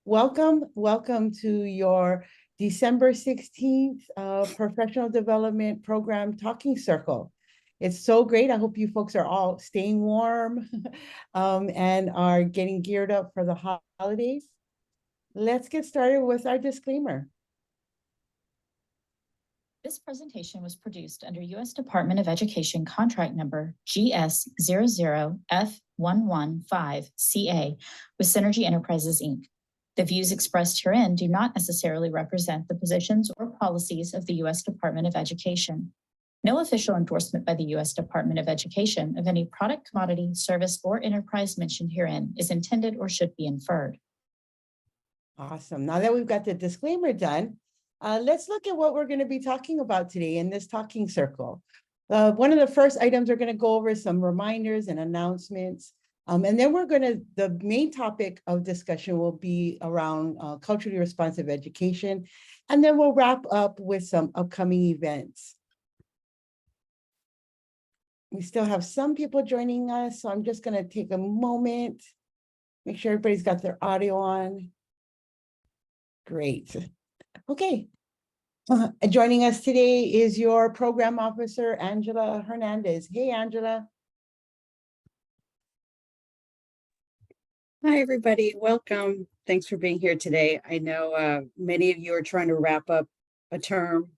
Welcome to your December 16th Professional Development Program Talking Circle. It's so great. I hope you folks are all staying warm and are getting geared up for the holidays. Let's get started with our disclaimer. This presentation was produced under U.S. Department of Education contract number GS00F115CA with Synergy Enterprises, Inc. The views expressed herein do not necessarily represent the positions or policies of the U.S. Department of Education. No official endorsement by the U.S. Department of Education of any product, commodity, service, or enterprise mentioned herein is intended or should be inferred. Awesome. Now that we've got the disclaimer done, let's look at what we're going to be talking about today in this talking circle. One of the first items we're going to go over is some reminders and announcements. And then the main topic of discussion will be around culturally responsive education. And then we'll wrap up with some upcoming events. We still have some people joining us, so I'm just going to take a moment, make sure everybody's got their audio on. Great. Okay. Joining us today is your program officer, Angela Hernandez. Hey, Angela. Hi, everybody. Welcome. Thanks for being here today. I know many of you are trying to wrap up a term.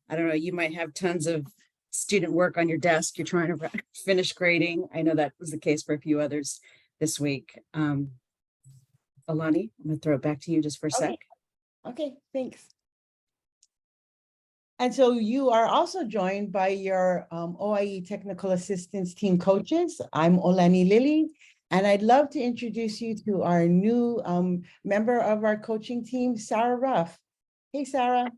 I don't know, you might have tons of student work on your desk. You're trying to finish grading. I know that was the case for a few others this week. Alani, I'm going to throw it back to you just for a sec. Okay, thanks. And so you are also joined by your OIE Technical Assistance Team coaches. I'm Olani Lilly, and I'd love to introduce you to our new member of our coaching team, Sarah Ruff. Hey, Sarah.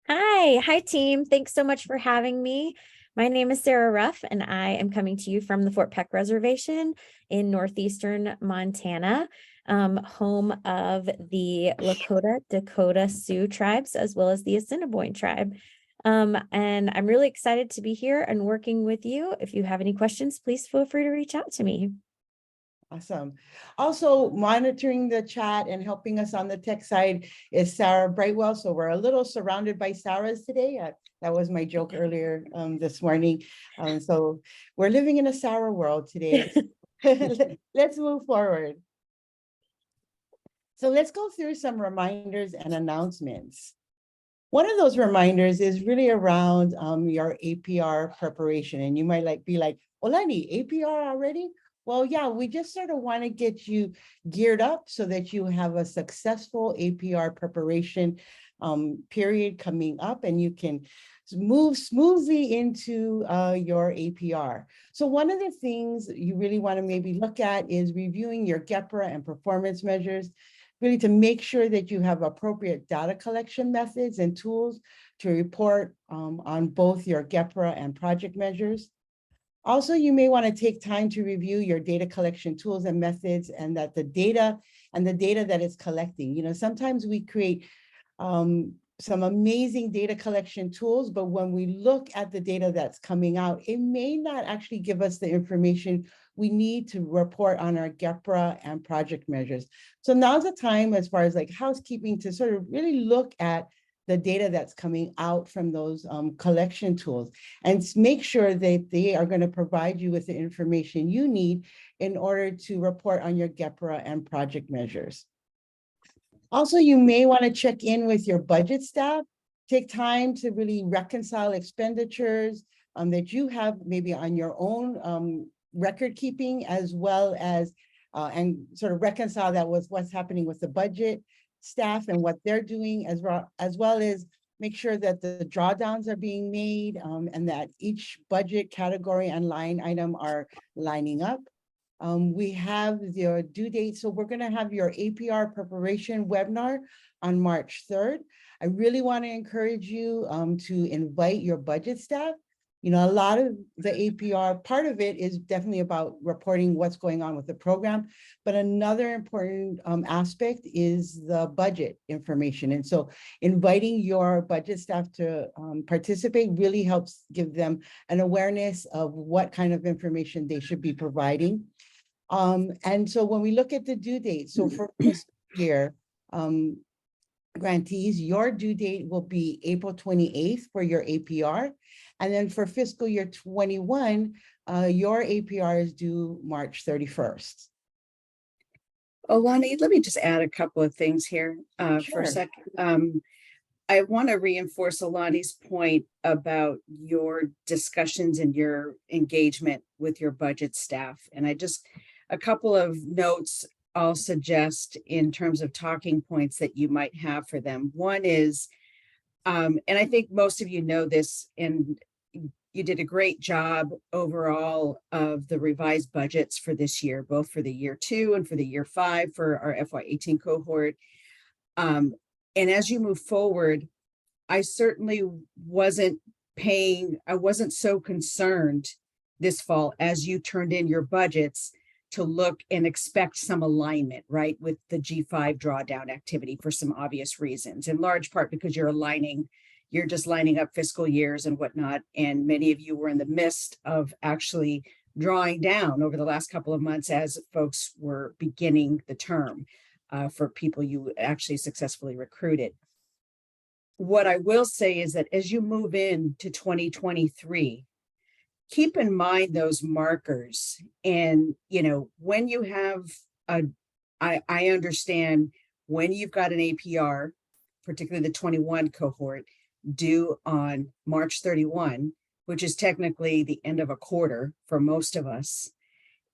Hi team. Thanks so much for having me. My name is Sarah Ruff, and I am coming to you from the Fort Peck Reservation in northeastern Montana, home of the Lakota, Dakota, Sioux tribes, as well as the Assiniboine tribe. And I'm really excited to be here and working with you. If you have any questions, please feel free to reach out to me. Awesome. Also monitoring the chat and helping us on the tech side is Sarah Brightwell. So we're a little surrounded by Sarahs today. That was my joke earlier this morning. So we're living in a Sarah world today. Let's move forward. So let's go through some reminders and announcements. One of those reminders is really around your APR preparation. And you might be like, Olani, APR already? Well, yeah, we just sort of want to get you geared up so that you have a successful APR preparation period coming up and you can move smoothly into your APR. So one of the things you really want to maybe look at is reviewing your GEPRA and performance measures, really to make sure that you have appropriate data collection methods and tools to report on both your GEPRA and project measures. Also, you may want to take time to review your data collection tools and methods and that the data that it's collecting. Sometimes we create some amazing data collection tools, but when we look at the data that's coming out, it may not actually give us the information we need to report on our GEPRA and project measures. So now's the time, as far as like housekeeping, to sort of really look at the data that's coming out from those collection tools and make sure that they are going to provide you with the information you need in order to report on your GEPRA and project measures. Also, you may want to check in with your budget staff, take time to really reconcile expenditures that you have maybe on your own record keeping, as well as and sort of reconcile that with what's happening with the budget staff and what they're doing, as well as make sure that the drawdowns are being made and that each budget category and line item are lining up. We have your due date. So we're going to have your APR preparation webinar on March 3rd. I really want to encourage you to invite your budget staff. A lot of the APR, part of it is definitely about reporting what's going on with the program, but another important aspect is the budget information. And so inviting your budget staff to participate really helps give them an awareness of what kind of information they should be providing. And so when we look at the due date, so for this year, grantees, your due date will be April 28th for your APR. And then for fiscal year 21, your APR is due March 31st. Oh, Lonnie, let me just add a couple of things here for a Sure. second. I want to reinforce Alani's point about your discussions and your engagement with your budget staff. And a couple of notes I'll suggest in terms of talking points that you might have for them. One is, and I think most of you know this, and you did a great job overall of the revised budgets for this year, both for the year 2 and for the year 5 for our FY18 cohort. And as you move forward, I certainly wasn't so concerned this fall as you turned in your budgets to look and expect some alignment, right, with the G5 drawdown activity for some obvious reasons, in large part because you're just lining up fiscal years and whatnot. And many of you were in the midst of actually drawing down over the last couple of months as folks were beginning the term for people you actually successfully recruited. What I will say is that as you move into 2023, keep in mind those markers. And, when you have I understand when you've got an APR, particularly the 21 cohort, due on March 31, which is technically the end of a quarter for most of us,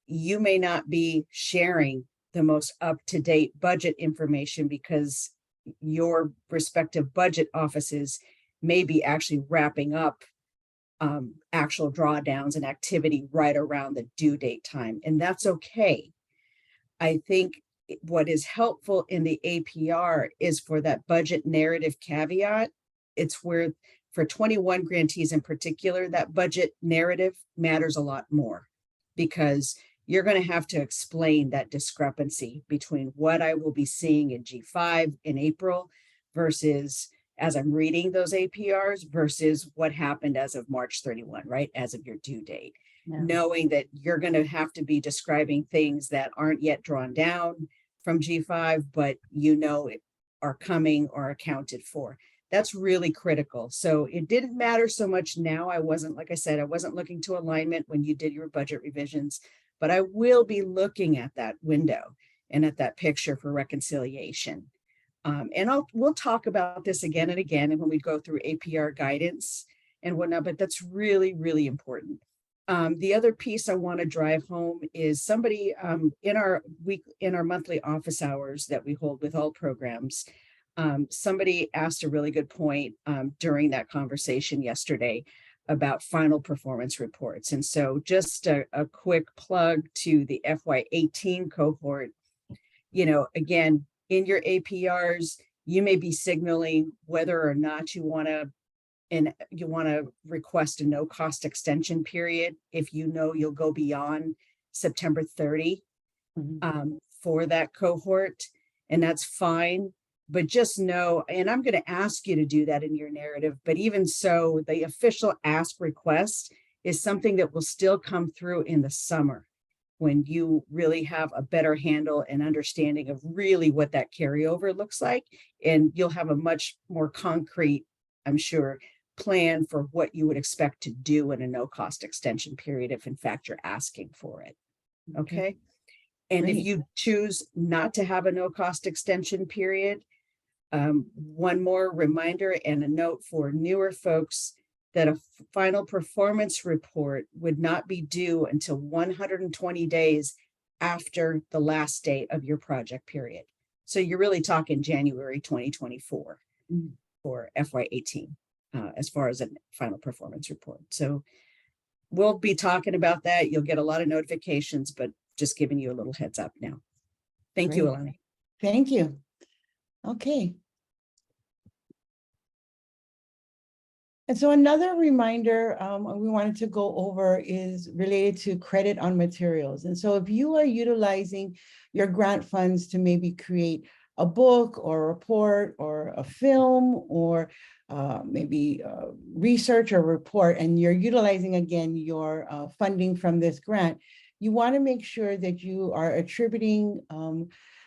you may not be sharing the most up-to-date budget information because your respective budget offices may be actually wrapping up actual drawdowns and activity right around the due date time. And that's okay. I think what is helpful in the APR is for that budget narrative caveat. It's where for 21 grantees in particular, that budget narrative matters a lot more because you're going to have to explain that discrepancy between what I will be seeing in G5 in April versus as I'm reading those APRs versus what happened as of March 31, right? As of your due date, knowing that you're going to have to be describing things that aren't yet drawn down from G5, but are coming or accounted for. That's really critical. So it didn't matter so much now. Like I said, I wasn't looking to alignment when you did your budget revisions, but I will be looking at that window and at that picture for reconciliation. And we'll talk about this again and again and when we go through APR guidance and whatnot, but that's really, really important. The other piece I want to drive home is somebody in our monthly office hours that we hold with all programs. Somebody asked a really good point during that conversation yesterday about final performance reports. And so just a quick plug to the FY18 cohort, again, in your APRs, you may be signaling whether or not you want to request a no cost extension period if you'll go beyond September 30 for that cohort, and that's fine. But just know, and I'm going to ask you to do that in your narrative, but even so, the official ask request is something that will still come through in the summer when you really have a better handle and understanding of really what that carryover looks like. And you'll have a much more concrete, I'm sure, plan for what you would expect to do in a no cost extension period if in fact you're asking for it. Okay. And Great. if you choose not to have a no cost extension period, one more reminder and a note for newer folks that a final performance report would not be due until 120 days after the last day of your project period. So you're really talking January 2024 for FY18 as far as a final performance report. So we'll be talking about that. You'll get a lot of notifications, but just giving you a little heads up now. Thank you, Alani. Thank you. Okay. And so another reminder we wanted to go over is related to credit on materials. And so if you are utilizing your grant funds to maybe create a book or a report or a film or maybe research or report, and you're utilizing again your funding from this grant, you want to make sure that you are attributing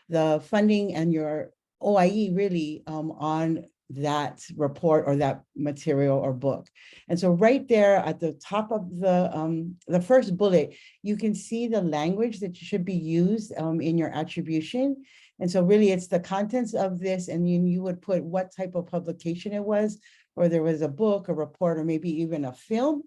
the funding and your OIE really on that report or that material or book. And so right there at the top of the first bullet, you can see the language that should be used in your attribution. And so really it's the contents of this, and you would put what type of publication it was, or there was a book, a report, or maybe even a film.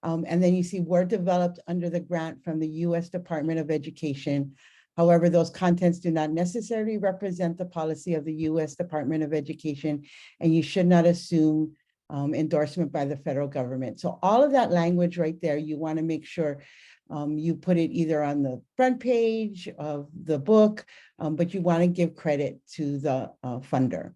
And then you see were developed under the grant from the US Department of Education. However, those contents do not necessarily represent the policy of the US Department of Education, and you should not assume endorsement by the federal government. So all of that language right there, you want to make sure you put it either on the front page of the book, but you want to give credit to the funder.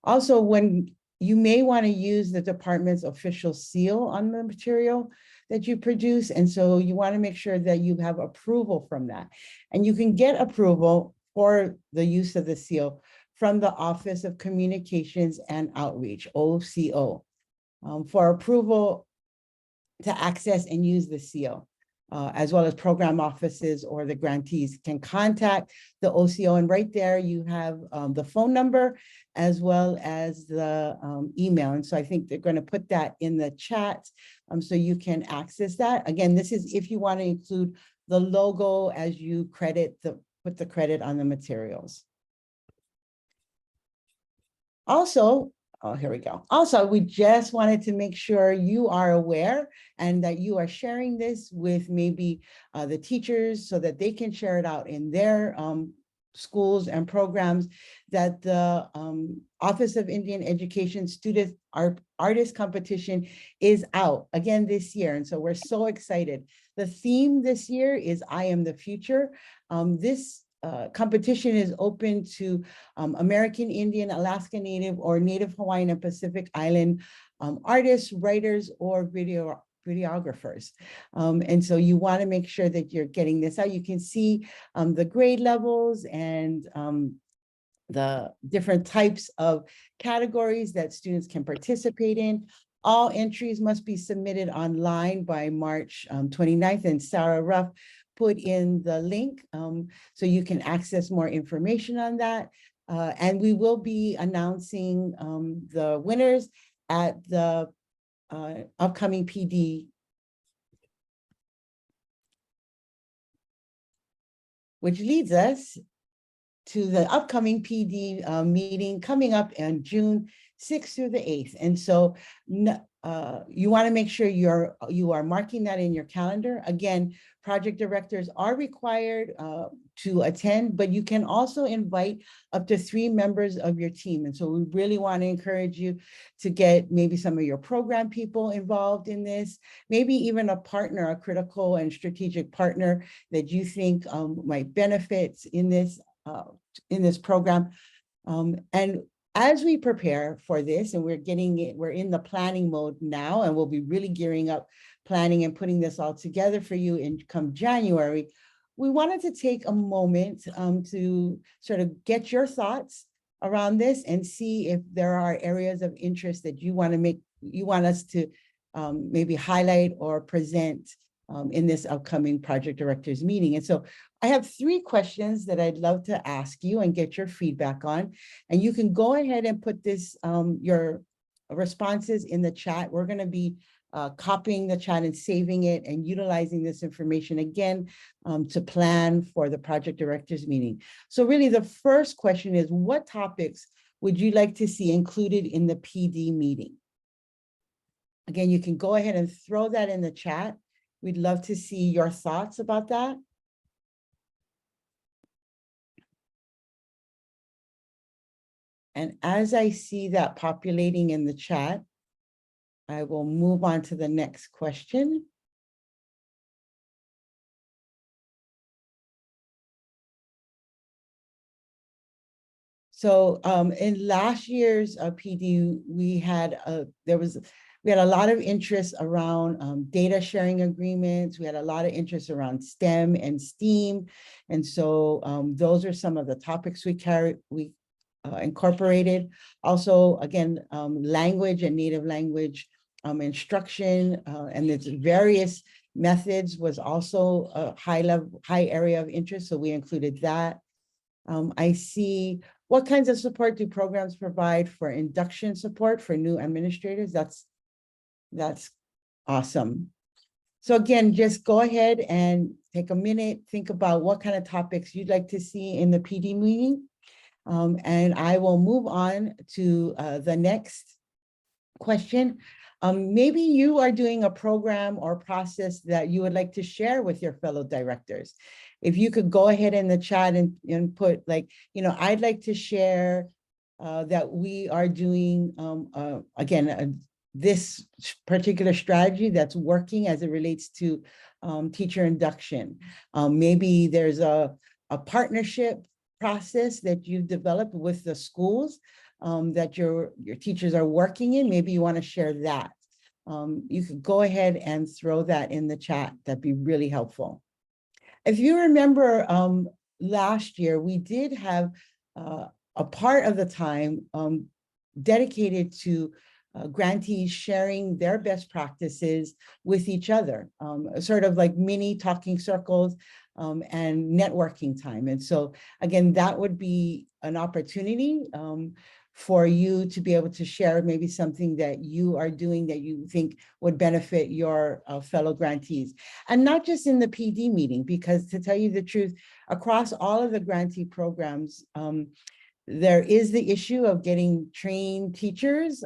Also, when you may want to use the department's official seal on the material that you produce. And so you want to make sure that you have approval from that. And you can get approval for the use of the seal from the Office of Communications and Outreach, OCO, for approval to access and use the seal. As well as program offices or the grantees can contact the OCO. And right there you have the phone number as well as the email. And so I think they're going to put that in the chat so you can access that. Again, this is if you want to include the logo as you put the credit on the materials. Also, oh, here we go. Also, we just wanted to make sure you are aware and that you are sharing this with maybe the teachers so that they can share it out in their schools and programs, that the Office of Indian Education Student Artist Competition is out again this year. And so we're so excited. The theme this year is I Am the Future. This competition is open to American Indian, Alaska Native, or Native Hawaiian and Pacific Island artists, writers, or videographers. And so you want to make sure that you're getting this out. You can see the grade levels and the different types of categories that students can participate in. All entries must be submitted online by March 29th, and Sarah Ruff put in the link so you can access more information on that. And we will be announcing the winners at the upcoming PD, which leads us to the upcoming PD meeting coming up on June 6th through the 8th. And so you want to make sure you are marking that in your calendar. Again, project directors are required to attend, but you can also invite up to 3 members of your team. And so we really want to encourage you to get maybe some of your program people involved in this, maybe even a partner, a critical and strategic partner that you think might benefit in this program. And as we prepare for this, and we're in the planning mode now, and we'll be really gearing up planning and putting this all together for you in come January, we wanted to take a moment to sort of get your thoughts around this and see if there are areas of interest that you want us to maybe highlight or present in this upcoming project directors meeting. And so I have 3 questions that I'd love to ask you and get your feedback on. And you can go ahead and put this, your responses in the chat. We're going to be copying the chat and saving it and utilizing this information again to plan for the project directors meeting. So really the first question is, what topics would you like to see included in the PD meeting? Again, you can go ahead and throw that in the chat. We'd love to see your thoughts about that. And as I see that populating in the chat, I will move on to the next question. So in last year's PD, we had a lot of interest around data sharing agreements. We had a lot of interest around STEM and STEAM. And so those are some of the topics we incorporated. Also, again, language and native language instruction and its various methods was also a high area of interest. So we included that. I see What kinds of support do programs provide for induction support for new administrators? That's awesome. So again, just go ahead and take a minute, think about what kind of topics you'd like to see in the PD meeting. And I will move on to the next question. Maybe you are doing a program or process that you would like to share with your fellow directors. If you could go ahead in the chat and put like, I'd like to share that we are doing, again, this particular strategy that's working as it relates to teacher induction. Maybe there's a partnership process that you've developed with the schools that your teachers are working in. Maybe you want to share that. You could go ahead and throw that in the chat. That'd be really helpful. If you remember last year, we did have a part of the time dedicated to grantees sharing their best practices with each other, sort of like mini talking circles and networking time. And so again, that would be an opportunity for you to be able to share maybe something that you are doing that you think would benefit your fellow grantees. And not just in the PD meeting, because to tell you the truth, across all of the grantee programs, there is the issue of getting trained teachers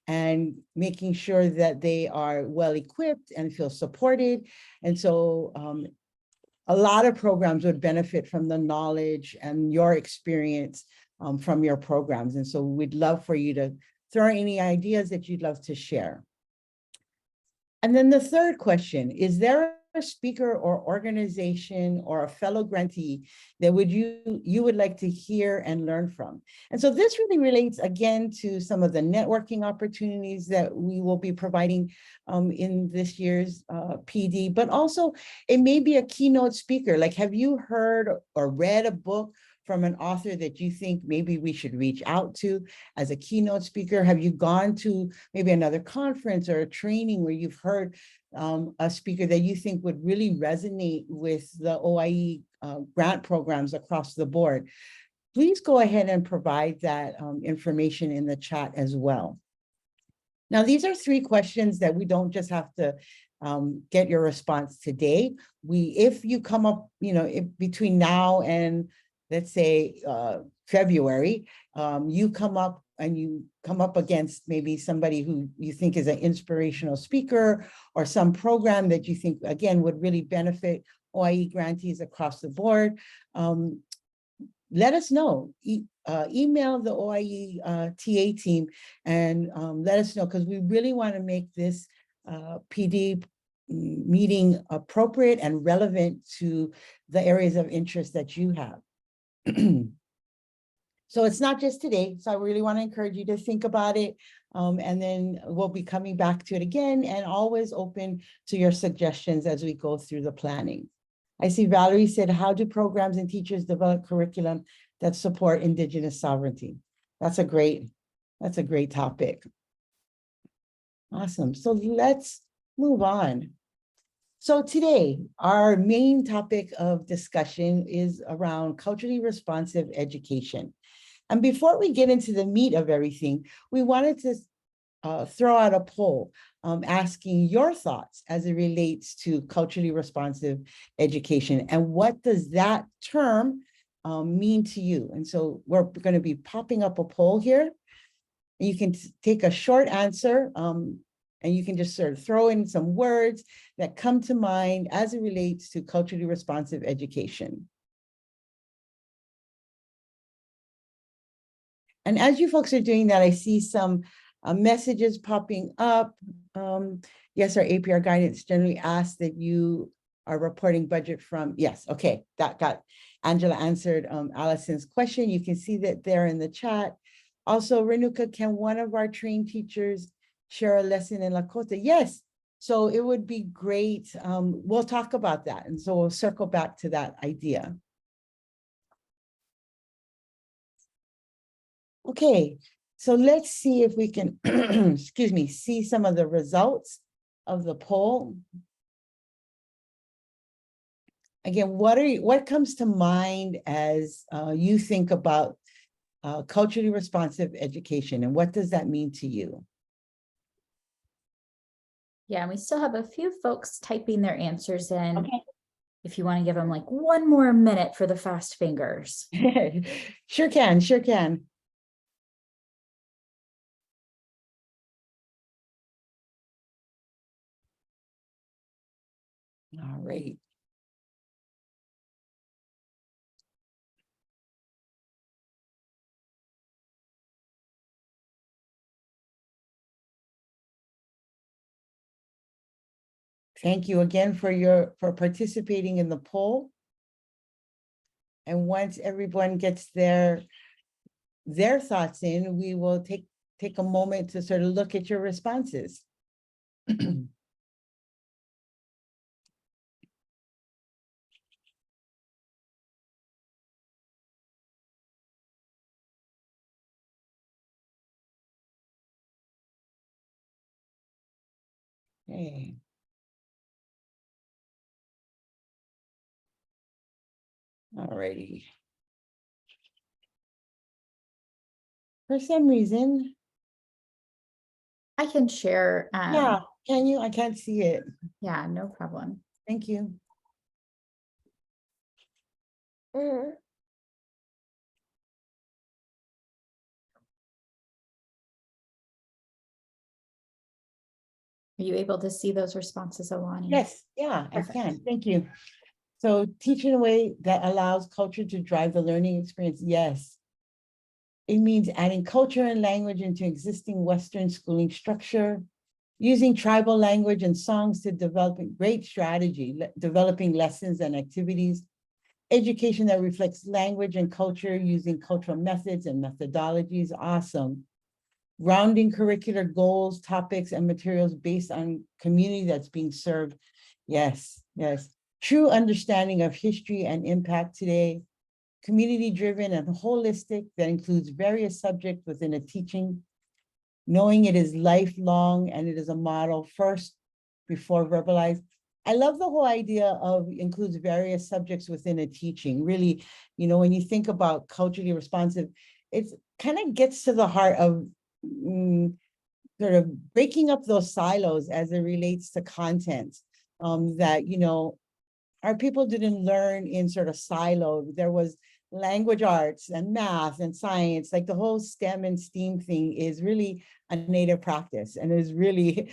and making sure that they are well equipped and feel supported. And so a lot of programs would benefit from the knowledge and your experience from your programs. And so we'd love for you to throw any ideas that you'd love to share. And then the third question, is there a speaker or organization or a fellow grantee that you would like to hear and learn from? And so this really relates again to some of the networking opportunities that we will be providing in this year's PD, but also it may be a keynote speaker. Like, have you heard or read a book from an author that you think maybe we should reach out to as a keynote speaker? Have you gone to maybe another conference or a training where you've heard a speaker that you think would really resonate with the OIE grant programs across the board? Please go ahead and provide that information in the chat as well. Now, these are 3 questions that we don't just have to get your response today. If you come up, between now and let's say February, you come up against maybe somebody who you think is an inspirational speaker or some program that you think, again, would really benefit OIE grantees across the board. Let us know. Email the OIE TA team and let us know, because we really want to make this PD meeting appropriate and relevant to the areas of interest that you have. So it's not just today. So I really want to encourage you to think about it. And then we'll be coming back to it again, and always open to your suggestions as we go through the planning. I see Valerie said, how do programs and teachers develop curriculum that support Indigenous sovereignty? That's a great topic. Awesome. So let's move on. So today, our main topic of discussion is around culturally responsive education. And before we get into the meat of everything, we wanted to throw out a poll asking your thoughts as it relates to culturally responsive education. And what does that term mean to you? And so we're going to be popping up a poll here. You can take a short answer and you can just sort of throw in some words that come to mind as it relates to culturally responsive education. And as you folks are doing that, I see some messages popping up. Yes, our APR guidance generally asks that you are reporting budget from, yes, okay, that got, Angela answered Allison's question. You can see that there in the chat. Also, Renuka, can one of our trained teachers share a lesson in Lakota? Yes, so it would be great. We'll talk about that. And so we'll circle back to that idea. Okay, so let's see if we can, excuse me, see some of the results of the poll. Again, what comes to mind as you think about culturally responsive education, and what does that mean to you? Yeah, and we still have a few folks typing their answers in. Okay. If you want to give them like one more minute for the fast fingers. Sure can, sure can. All right. Thank you again for participating in the poll. And once everyone gets their thoughts in, we will take a moment to sort of look at your responses. Okay. All righty. For some reason, I can share. yeah, can you? I can't see it. Yeah, no problem. Thank you. Are you able to see those responses, Alani? Yes, yeah, I Perfect. can. Thank you. So teach in a way that allows culture to drive the learning experience. Yes. It means adding culture and language into existing Western schooling structure, using tribal language and songs to develop a great strategy, developing lessons and activities, education that reflects language and culture using cultural methods and methodologies. Awesome. Rounding curricular goals, topics, and materials based on community that's being served. Yes, yes. True understanding of history and impact today. Community-driven and holistic that includes various subjects within a teaching. Knowing it is lifelong and it is a model first before verbalized. I love the whole idea of includes various subjects within a teaching. Really, you know, when you think about culturally responsive, it's kind of gets to the heart of sort of breaking up those silos as it relates to content that, you know, our people didn't learn in sort of silo. There was language arts and math and science, like the whole STEM and STEAM thing is really a native practice and is really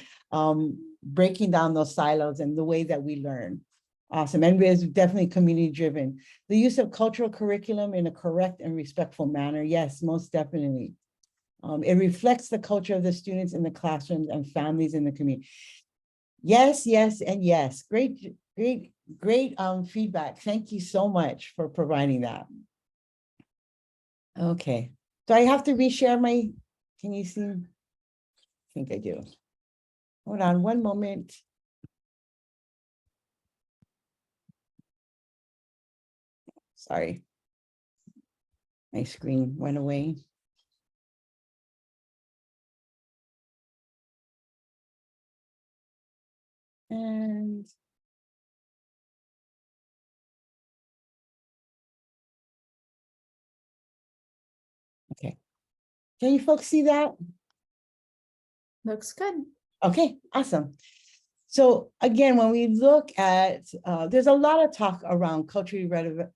breaking down those silos and the way that we learn. Awesome, and it's definitely community driven. The use of cultural curriculum in a correct and respectful manner. Yes, most definitely. It reflects the culture of the students in the classrooms and families in the community. Yes, yes, and yes. Great, great, great feedback. Thank you so much for providing that. Okay, do I have to reshare my, can you see? I think I do. Hold on one moment. Sorry. My screen went away. And okay. Can you folks see that? Looks good. Okay, awesome. So again, when we look at, there's a lot of talk around culturally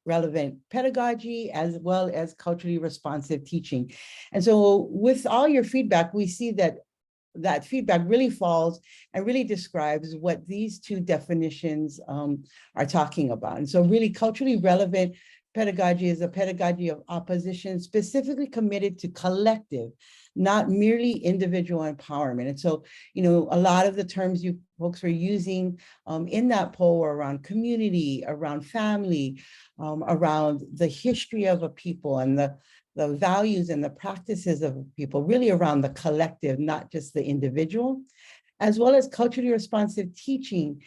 relevant pedagogy as well as culturally responsive teaching. And so with all your feedback, we see that that feedback really falls and really describes what these two definitions are talking about. And so really culturally relevant pedagogy is a pedagogy of opposition specifically committed to collective, not merely individual empowerment. And so, you know, a lot of the terms you folks were using in that poll were around community, around family, around the history of a people and the values and the practices of people, really around the collective, not just the individual, as well as culturally responsive teaching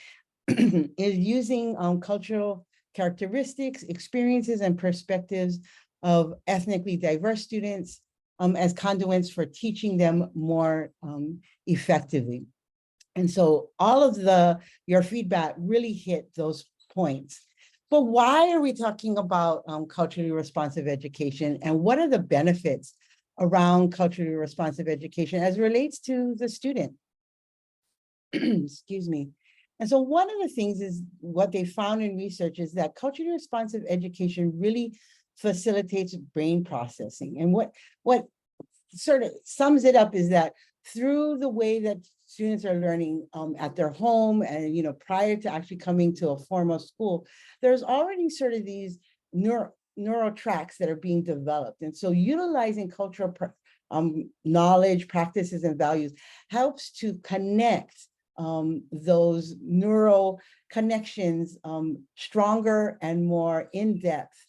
is using cultural characteristics, experiences, and perspectives of ethnically diverse students as conduits for teaching them more effectively. And so all of your feedback really hit those points. But why are we talking about culturally responsive education, and what are the benefits around culturally responsive education as it relates to the student? Excuse me. And so one of the things is what they found in research is that culturally responsive education really facilitates brain processing. And what sort of sums it up is that through the way that students are learning at their home and, you know, prior to actually coming to a formal school, there's already sort of these neural tracks that are being developed. And so utilizing cultural knowledge, practices, and values helps to connect those neural connections stronger and more in depth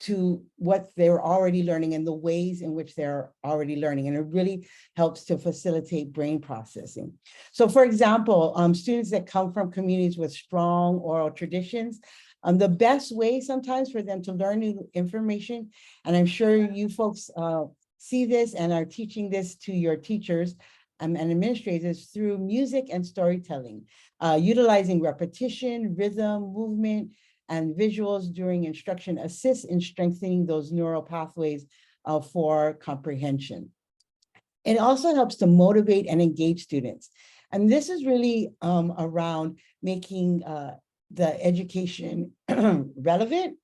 to what they're already learning and the ways in which they're already learning. And it really helps to facilitate brain processing. So for example, students that come from communities with strong oral traditions, the best way sometimes for them to learn new information, and I'm sure you folks see this and are teaching this to your teachers and administrators, through music and storytelling, utilizing repetition, rhythm, movement, and visuals during instruction assists in strengthening those neural pathways for comprehension. It also helps to motivate and engage students. And this is really around making the education relevant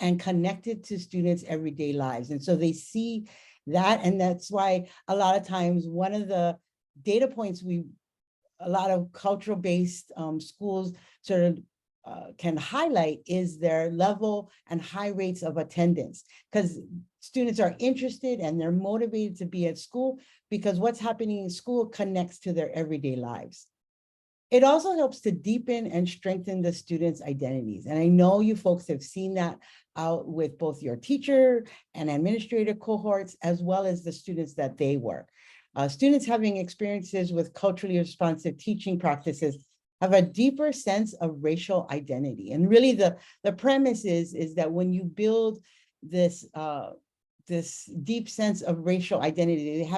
and connected to students' everyday lives. And so they see that, and that's why a lot of times one of the data points a lot of cultural-based schools sort of can highlight is their level and high rates of attendance, because students are interested and they're motivated to be at school because what's happening in school connects to their everyday lives. It also helps to deepen and strengthen the students' identities. And I know you folks have seen that out with both your teacher and administrator cohorts, as well as the students that they work. Students having experiences with culturally responsive teaching practices have a deeper sense of racial identity. And really the premise is that when you build this, this deep sense of racial identity,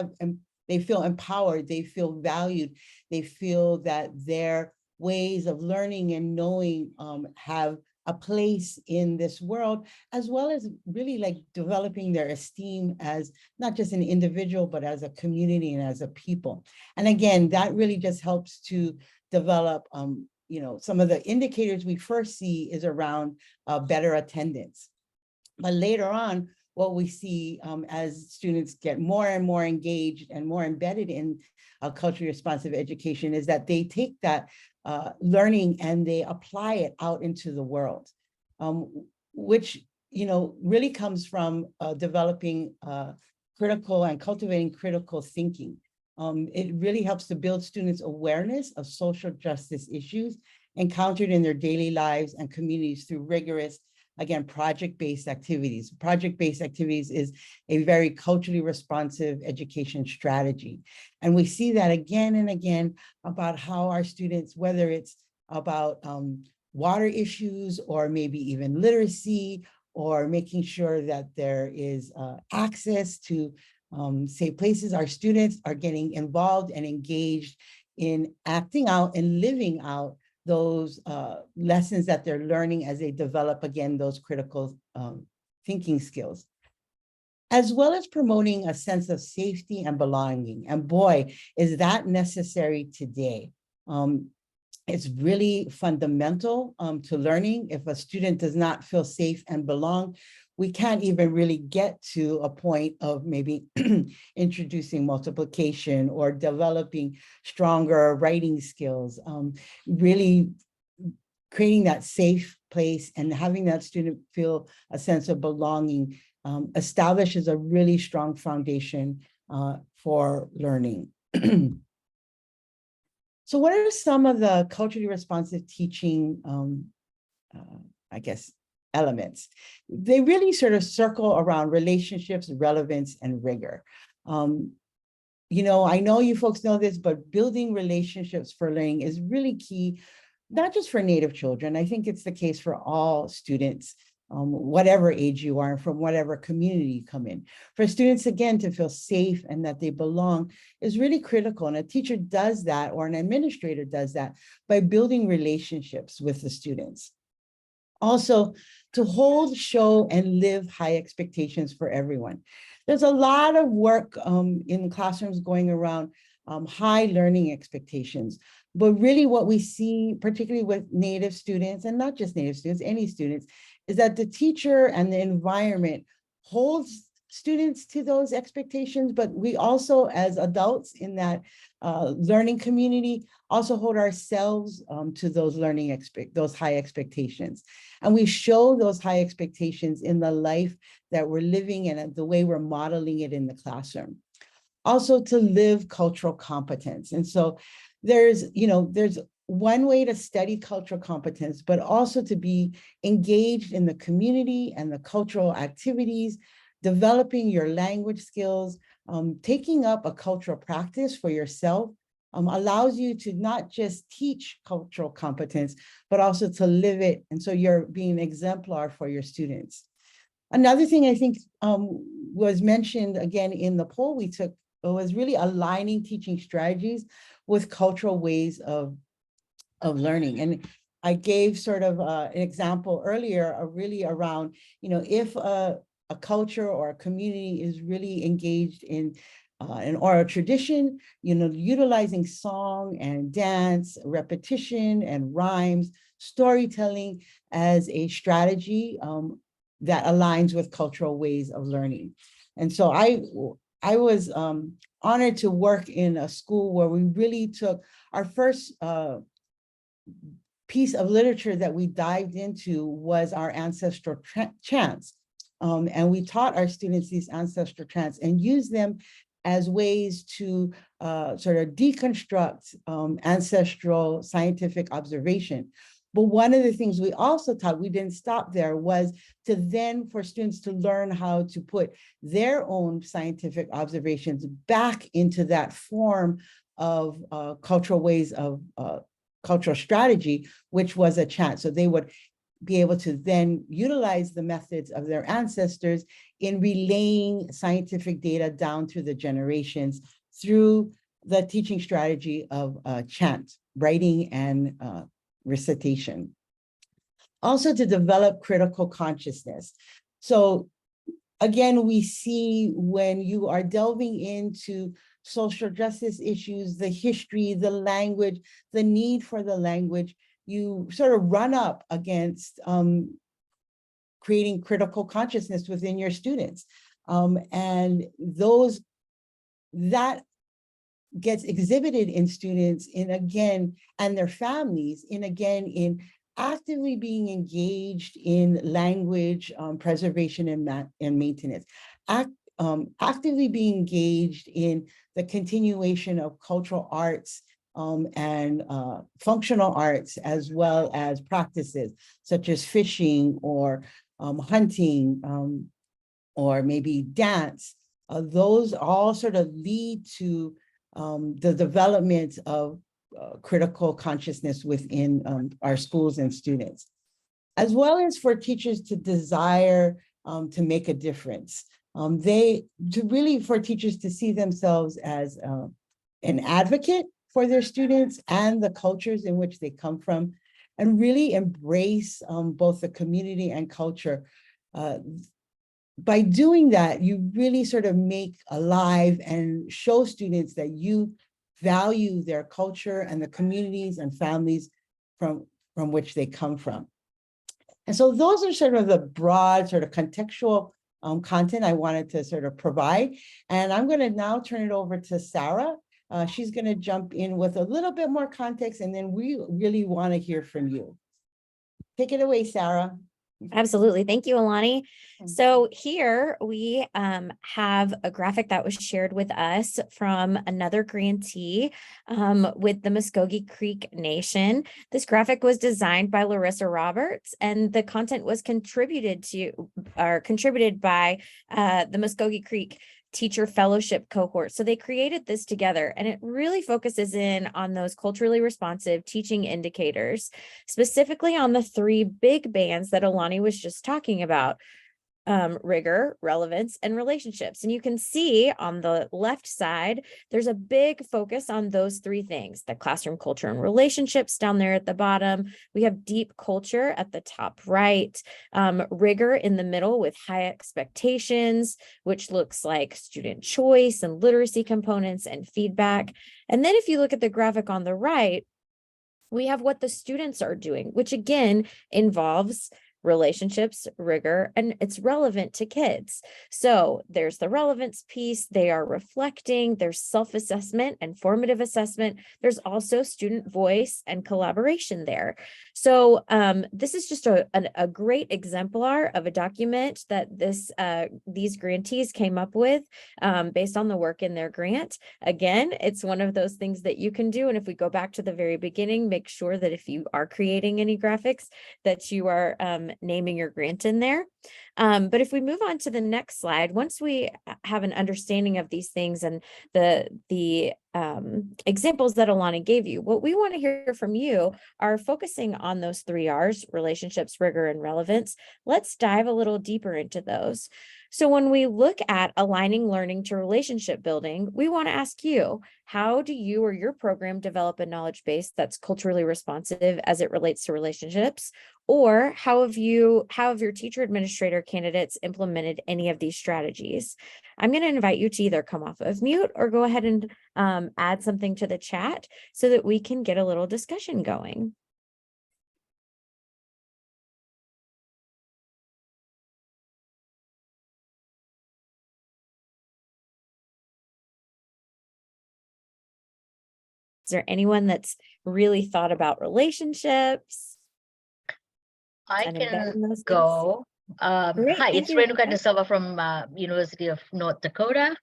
they feel empowered, they feel valued, they feel that their ways of learning and knowing have a place in this world, as well as really like developing their esteem as not just an individual, but as a community and as a people. And again, that really just helps to develop, you know, some of the indicators we first see is around better attendance. But later on, what we see as students get more and more engaged and more embedded in culturally responsive education is that they take that learning and they apply it out into the world, which, you know, really comes from developing critical and cultivating critical thinking. It really helps to build students' awareness of social justice issues encountered in their daily lives and communities through rigorous, again, project-based activities. Project-based activities is a very culturally responsive education strategy. And we see that again and again about how our students, whether it's about water issues or maybe even literacy, or making sure that there is access to safe places, our students are getting involved and engaged in acting out and living out those lessons that they're learning as they develop, again, those critical thinking skills, as well as promoting a sense of safety and belonging. And boy, is that necessary today. It's really fundamental to learning. If a student does not feel safe and belong, we can't even really get to a point of maybe introducing multiplication or developing stronger writing skills, really creating that safe place and having that student feel a sense of belonging establishes a really strong foundation for learning. So what are some of the culturally responsive teaching, I guess, elements? They really sort of circle around relationships, relevance, and rigor. You know, I know you folks know this, but building relationships for learning is really key, not just for Native children. I think it's the case for all students, whatever age you are, from whatever community you come in. For students, again, to feel safe and that they belong is really critical. And a teacher does that, or an administrator does that by building relationships with the students. Also, to hold, show, and live high expectations for everyone. There's a lot of work in classrooms going around high learning expectations. But really what we see, particularly with Native students, and not just Native students, any students, is that the teacher and the environment holds students to those expectations, but we also, as adults in that learning community, also hold ourselves to those those high expectations. And we show those high expectations in the life that we're living and the way we're modeling it in the classroom. Also to live cultural competence. And so there's one way to study cultural competence, but also to be engaged in the community and the cultural activities, developing your language skills, taking up a cultural practice for yourself allows you to not just teach cultural competence, but also to live it. And so you're being an exemplar for your students. Another thing I think was mentioned again in the poll we took was really aligning teaching strategies with cultural ways of learning. And I gave sort of an example earlier really around, if a culture or a community is really engaged in an oral tradition, utilizing song and dance, repetition and rhymes, storytelling as a strategy that aligns with cultural ways of learning. And so I was honored to work in a school where we really took our first piece of literature that we dived into was our ancestral chants. And we taught our students these ancestral chants and used them as ways to sort of deconstruct ancestral scientific observation. But one of the things we also taught, we didn't stop there, was to then for students to learn how to put their own scientific observations back into that form of cultural ways of cultural strategy, which was a chant. So they would be able to then utilize the methods of their ancestors in relaying scientific data down through the generations through the teaching strategy of chant, writing and recitation. Also to develop critical consciousness. So again, we see when you are delving into social justice issues, the history, the language, the need for the language, you sort of run up against creating critical consciousness within your students. And that gets exhibited in students and their families in actively being engaged in language preservation and maintenance, actively being engaged in the continuation of cultural arts and functional arts, as well as practices such as fishing or hunting or maybe dance. Those all sort of lead to the development of critical consciousness within our schools and students, as well as for teachers to desire to make a difference. For teachers to see themselves as an advocate for their students and the cultures in which they come from, and really embrace both the community and culture. By doing that, you really sort of make alive and show students that you value their culture and the communities and families from which they come from. And so those are sort of the broad sort of contextual content I wanted to sort of provide. And I'm going to now turn it over to Sarah. She's going to jump in with a little bit more context, and then we really want to hear from you. Take it away, Sarah. Absolutely. Thank you, Alani. So here we have a graphic that was shared with us from another grantee with the Muskogee Creek Nation. This graphic was designed by Larissa Roberts, and the content was contributed by the Muskogee Creek Teacher Fellowship Cohort. So they created this together, and it really focuses in on those culturally responsive teaching indicators, specifically on the three big bands that Alani was just talking about: rigor, relevance, and relationships. And you can see on the left side, there's a big focus on those three things: the classroom culture and relationships down there at the bottom. We have deep culture at the top right, rigor in the middle with high expectations, which looks like student choice and literacy components and feedback. And then if you look at the graphic on the right, we have what the students are doing, which again involves relationships, rigor, and it's relevant to kids. So there's the relevance piece. They are reflecting, there's self-assessment and formative assessment. There's also student voice and collaboration there. So this is just a great exemplar of a document that these grantees came up with based on the work in their grant. Again, it's one of those things that you can do. And if we go back to the very beginning, make sure that if you are creating any graphics, that you are naming your grant in there. But if we move on to the next slide, once we have an understanding of these things and the examples that Alani gave you, what we want to hear from you are focusing on those 3 R's: relationships, rigor, and relevance. Let's dive a little deeper into those. So when we look at aligning learning to relationship building, we want to ask you, how do you or your program develop a knowledge base that's culturally responsive as it relates to relationships? Or how have your teacher administrator candidates implemented any of these strategies? I'm going to invite you to either come off of mute or go ahead and add something to the chat so that we can get a little discussion going. Is there anyone that's really thought about relationships? I And embedding can those things? go. Great, Hi, thank it's you, Renuka Renuka. De Silva from University of North Dakota.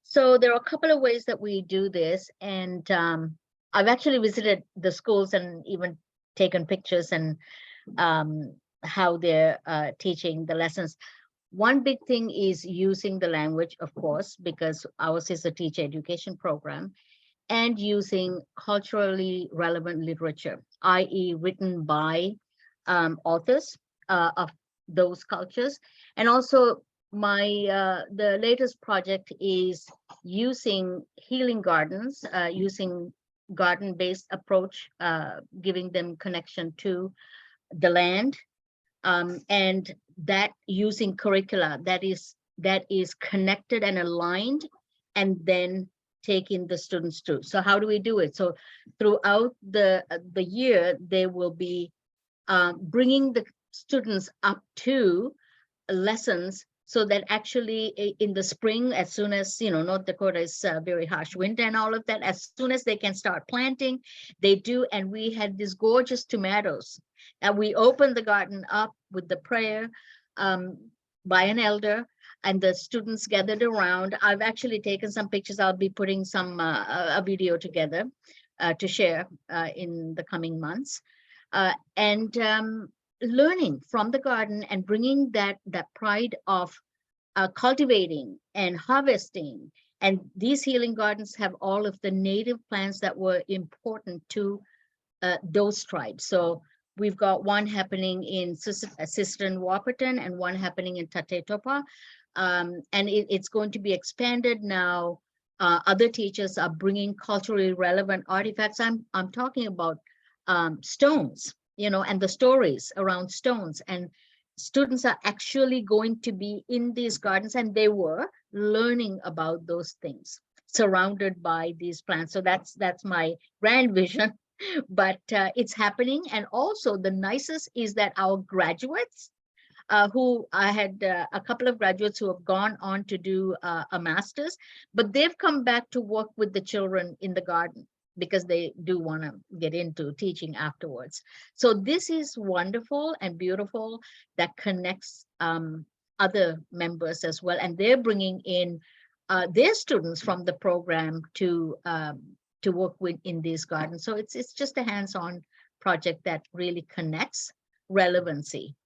So there are a couple of ways that we do this, and I've actually visited the schools and even taken pictures and how they're teaching the lessons. One big thing is using the language, of course, because ours is a teacher education program, and using culturally relevant literature, i.e. written by authors of those cultures. And also the latest project is using healing gardens, using garden-based approach, giving them connection to the land, and that using curricula that is connected and aligned, and then taking the students through. So how do we do it? So throughout the year, they will be bringing the students up to lessons, so that actually in the spring, as soon as, North Dakota is very harsh winter and all of that, as soon as they can start planting, they do. And we had these gorgeous tomatoes, and we opened the garden up with the prayer by an elder, and the students gathered around. I've actually taken some pictures. I'll be putting some a video together to share in the coming months, and learning from the garden and bringing that pride of cultivating and harvesting. And these healing gardens have all of the native plants that were important to those tribes. So we've got one happening in Sistern Wahpeton and one happening in Tatetopa. And it's going to be expanded now. Other teachers are bringing culturally relevant artifacts. I'm talking about stones, and the stories around stones. And students are actually going to be in these gardens, and they were learning about those things surrounded by these plants. So that's my grand vision, but it's happening. And also the nicest is that our graduates, who I had a couple of graduates who have gone on to do a master's, but they've come back to work with the children in the garden because they do want to get into teaching afterwards. So this is wonderful and beautiful, that connects other members as well. And they're bringing in their students from the program to work with in these gardens. So it's just a hands-on project that really connects relevancy.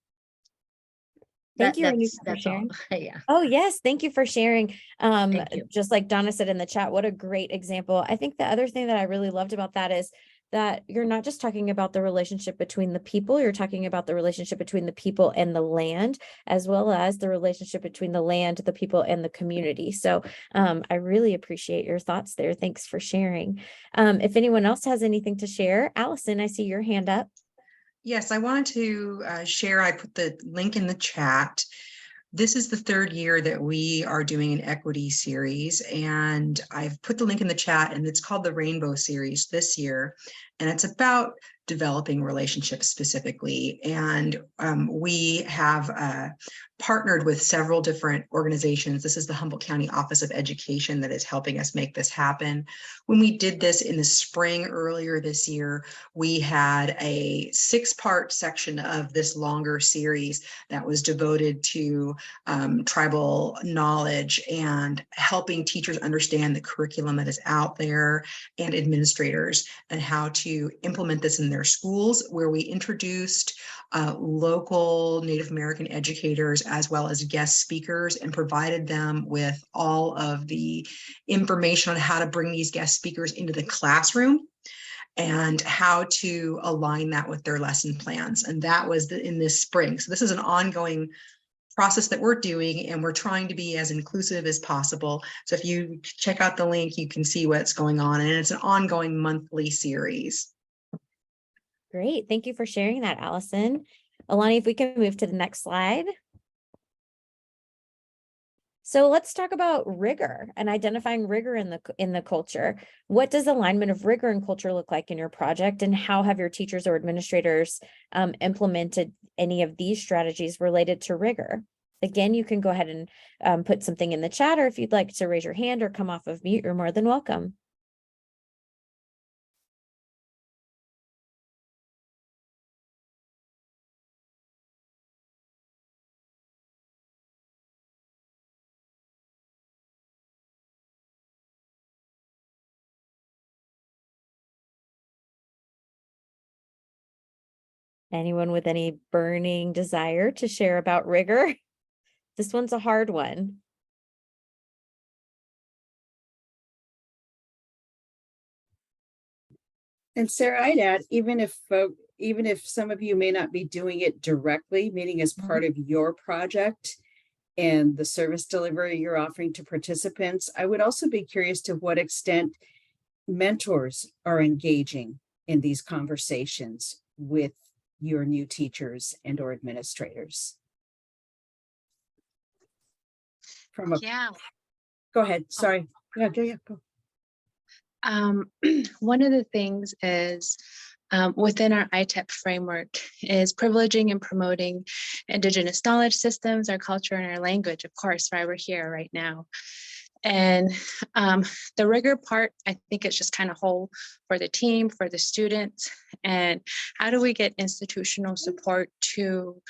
Thank you, Renuka, for sharing. Yeah. Oh, yes. Thank you for sharing. Thank you. Just like Donna said in the chat, what a great example. I think the other thing that I really loved about that is that you're not just talking about the relationship between the people, you're talking about the relationship between the people and the land, as well as the relationship between the land, the people, and the community. So I really appreciate your thoughts there. Thanks for sharing. If anyone else has anything to share, Allison, I see your hand up. Yes, I wanted to share, I put the link in the chat. This is the third year that we are doing an equity series, and I've put the link in the chat, and it's called the Rainbow Series this year. And it's about developing relationships specifically. And we have partnered with several different organizations. This is the Humboldt County Office of Education that is helping us make this happen. When we did this in the spring earlier this year, we had a 6-part section of this longer series that was devoted to tribal knowledge and helping teachers understand the curriculum that is out there, and administrators, and how to implement this in their schools, where we introduced local Native American educators as well as guest speakers, and provided them with all of the information on how to bring these guest speakers into the classroom and how to align that with their lesson plans. And that was in this spring. So this is an ongoing process that we're doing, and we're trying to be as inclusive as possible. So if you check out the link, you can see what's going on, and it's an ongoing monthly series. Great. Thank you for sharing that, Allison. Alani, if we can move to the next slide. So let's talk about rigor and identifying rigor in the culture. What does alignment of rigor and culture look like in your project, and how have your teachers or administrators implemented any of these strategies related to rigor? Again, you can go ahead and put something in the chat, or if you'd like to raise your hand or come off of mute, you're more than welcome. Anyone with any burning desire to share about rigor? This one's a hard one. And Sarah, I'd add, even if some of you may not be doing it directly, meaning as part of your project and the service delivery you're offering to participants, I would also be curious to what extent mentors are engaging in these conversations with your new teachers and or administrators. Yeah. Go ahead. Sorry. Yeah, go. One of the things is within our ITEP framework is privileging and promoting Indigenous knowledge systems, our culture, and our language, of course, why we're here right now. And the rigor part, I think it's just kind of whole for the team, for the students, and how do we get institutional support to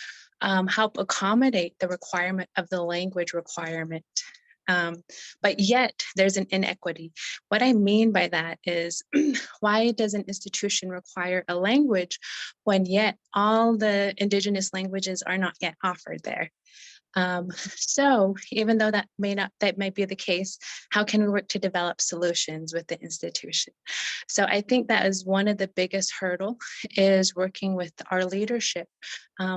help accommodate the requirement of the language requirement. But yet there's an inequity. What I mean by that is why does an institution require a language when yet all the Indigenous languages are not yet offered there? So even though that might be the case, how can we work to develop solutions with the institution? So I think that is one of the biggest hurdle, is working with our leadership,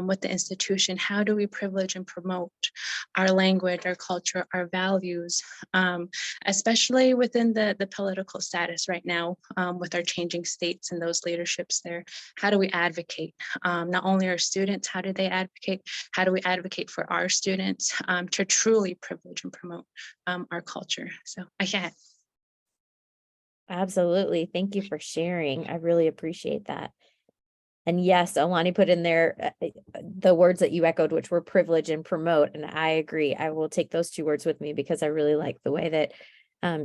with the institution. How do we privilege and promote our language, our culture, our values, especially within the political status right now, with our changing states and those leaderships there? How do we advocate? Not only our students, how do they advocate? How do we advocate for our students to truly privilege and promote our culture? So I can't. Absolutely. Thank you for sharing. I really appreciate that. And yes, Alani put in there the words that you echoed, which were privilege and promote. And I agree. I will take those 2 words with me because I really like the way that